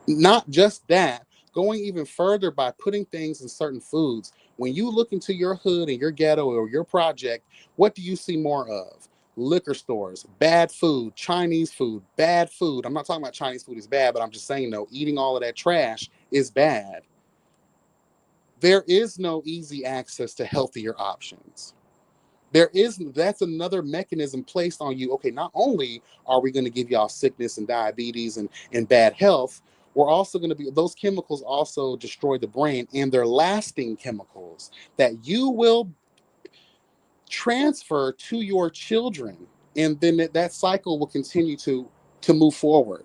Not just that, going even further by putting things in certain foods. When you look into your hood and your ghetto or your project, what do you see more of? Liquor stores, bad food, Chinese food, bad food. I'm not talking about Chinese food is bad, but I'm just saying, though, eating all of that trash is bad. There is no easy access to healthier options. That's another mechanism placed on you. Okay, not only are we going to give y'all sickness and diabetes and bad health, we're also going to be, those chemicals also destroy the brain, and they're lasting chemicals that you will transfer to your children, and then that cycle will continue to move forward.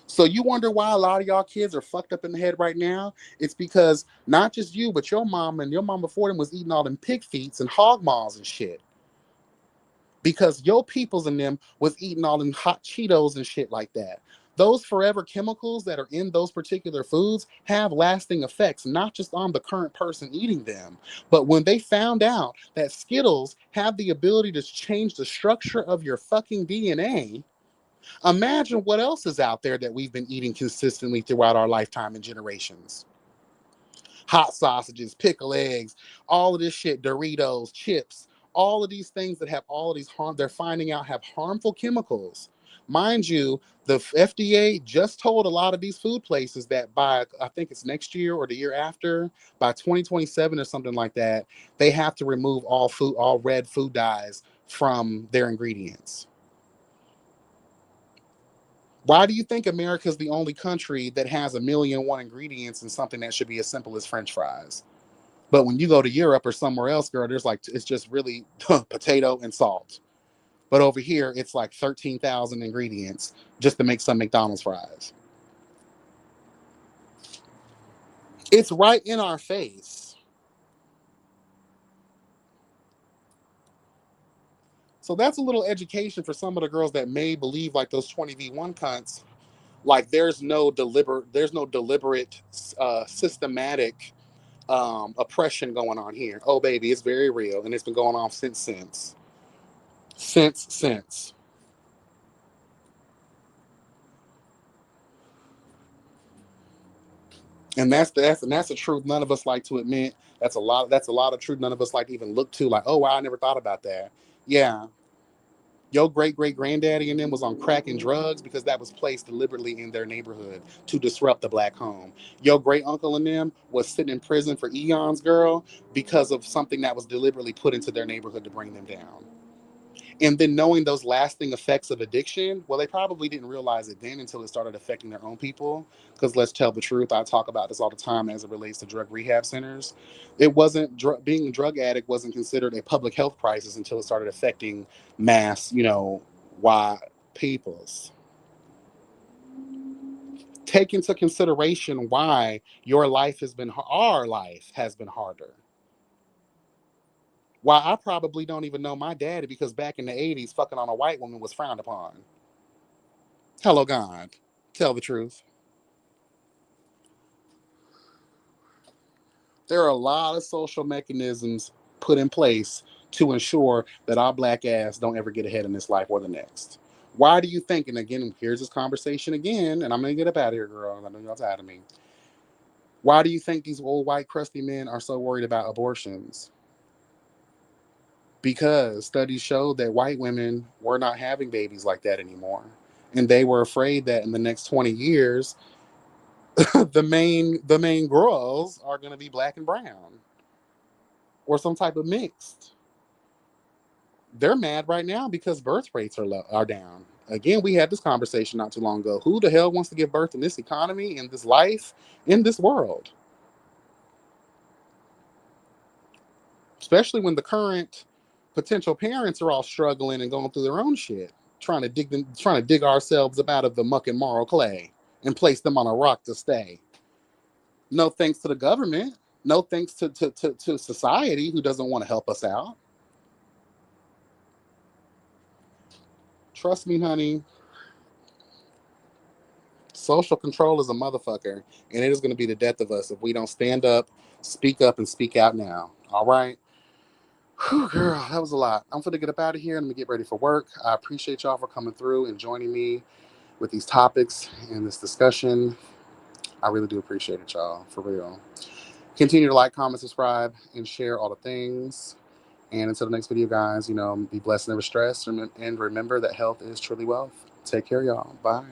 So you wonder why a lot of y'all kids are fucked up in the head right now? It's because not just you, but your mom and your mom before them was eating all them pig feets and hog maws and shit, because your peoples and them was eating all them hot Cheetos and shit like that. Those forever chemicals that are in those particular foods have lasting effects, not just on the current person eating them, but when they found out that Skittles have the ability to change the structure of your fucking DNA, imagine what else is out there that we've been eating consistently throughout our lifetime and generations. Hot sausages, pickle eggs, all of this shit, Doritos, chips, all of these things that have all of these they're finding out have harmful chemicals. Mind you, the FDA just told a lot of these food places that by, I think it's next year or the year after, by 2027 or something like that, they have to remove all red food dyes from their ingredients. Why do you think America is the only country that has 1,000,001 ingredients in something that should be as simple as French fries? But when you go to Europe or somewhere else, girl, there's like, it's just really potato and salt. But over here, it's like 13,000 ingredients just to make some McDonald's fries. It's right in our face. So that's a little education for some of the girls that may believe like those 20v1 cunts. Like there's no deliberate, systematic oppression going on here. Oh baby, it's very real, and it's been going on since. And that's the truth none of us like to admit. That's a lot of truth none of us like to even look to, like, oh wow, I never thought about that. Yeah, your great great granddaddy and them was on crack and drugs because that was placed deliberately in their neighborhood to disrupt the black home. Your great uncle and them was sitting in prison for eons, girl, because of something that was deliberately put into their neighborhood to bring them down. And then knowing those lasting effects of addiction, well, they probably didn't realize it then until it started affecting their own people. Because let's tell the truth, I talk about this all the time as it relates to drug rehab centers. It wasn't being a drug addict wasn't considered a public health crisis until it started affecting mass, why peoples. Take into consideration why our life has been harder. Why I probably don't even know my daddy because back in the 80s, fucking on a white woman was frowned upon. Hello, God. Tell the truth. There are a lot of social mechanisms put in place to ensure that our black ass don't ever get ahead in this life or the next. Why do you think, and again, here's this conversation again, and I'm going to get up out of here, girl. I know you're tired of me. Why do you think these old white crusty men are so worried about abortions? Because studies show that white women were not having babies like that anymore. And they were afraid that in the next 20 years, the main girls are going to be black and brown or some type of mixed. They're mad right now because birth rates are down. Again, we had this conversation not too long ago. Who the hell wants to give birth in this economy, in this life, in this world? Especially when the current potential parents are all struggling and going through their own shit, trying to dig ourselves up out of the muck and marl clay and place them on a rock to stay. No thanks to the government. No thanks to society who doesn't want to help us out. Trust me, honey. Social control is a motherfucker, and it is going to be the death of us if we don't stand up, and speak out now. All right? Whew, girl, that was a lot. I'm going to get up out of here and get ready for work. I appreciate y'all for coming through and joining me with these topics and this discussion. I really do appreciate it, y'all, for real. Continue to like, comment, subscribe, and share all the things. And until the next video, guys, be blessed and never stressed. And remember that health is truly wealth. Take care, y'all. Bye.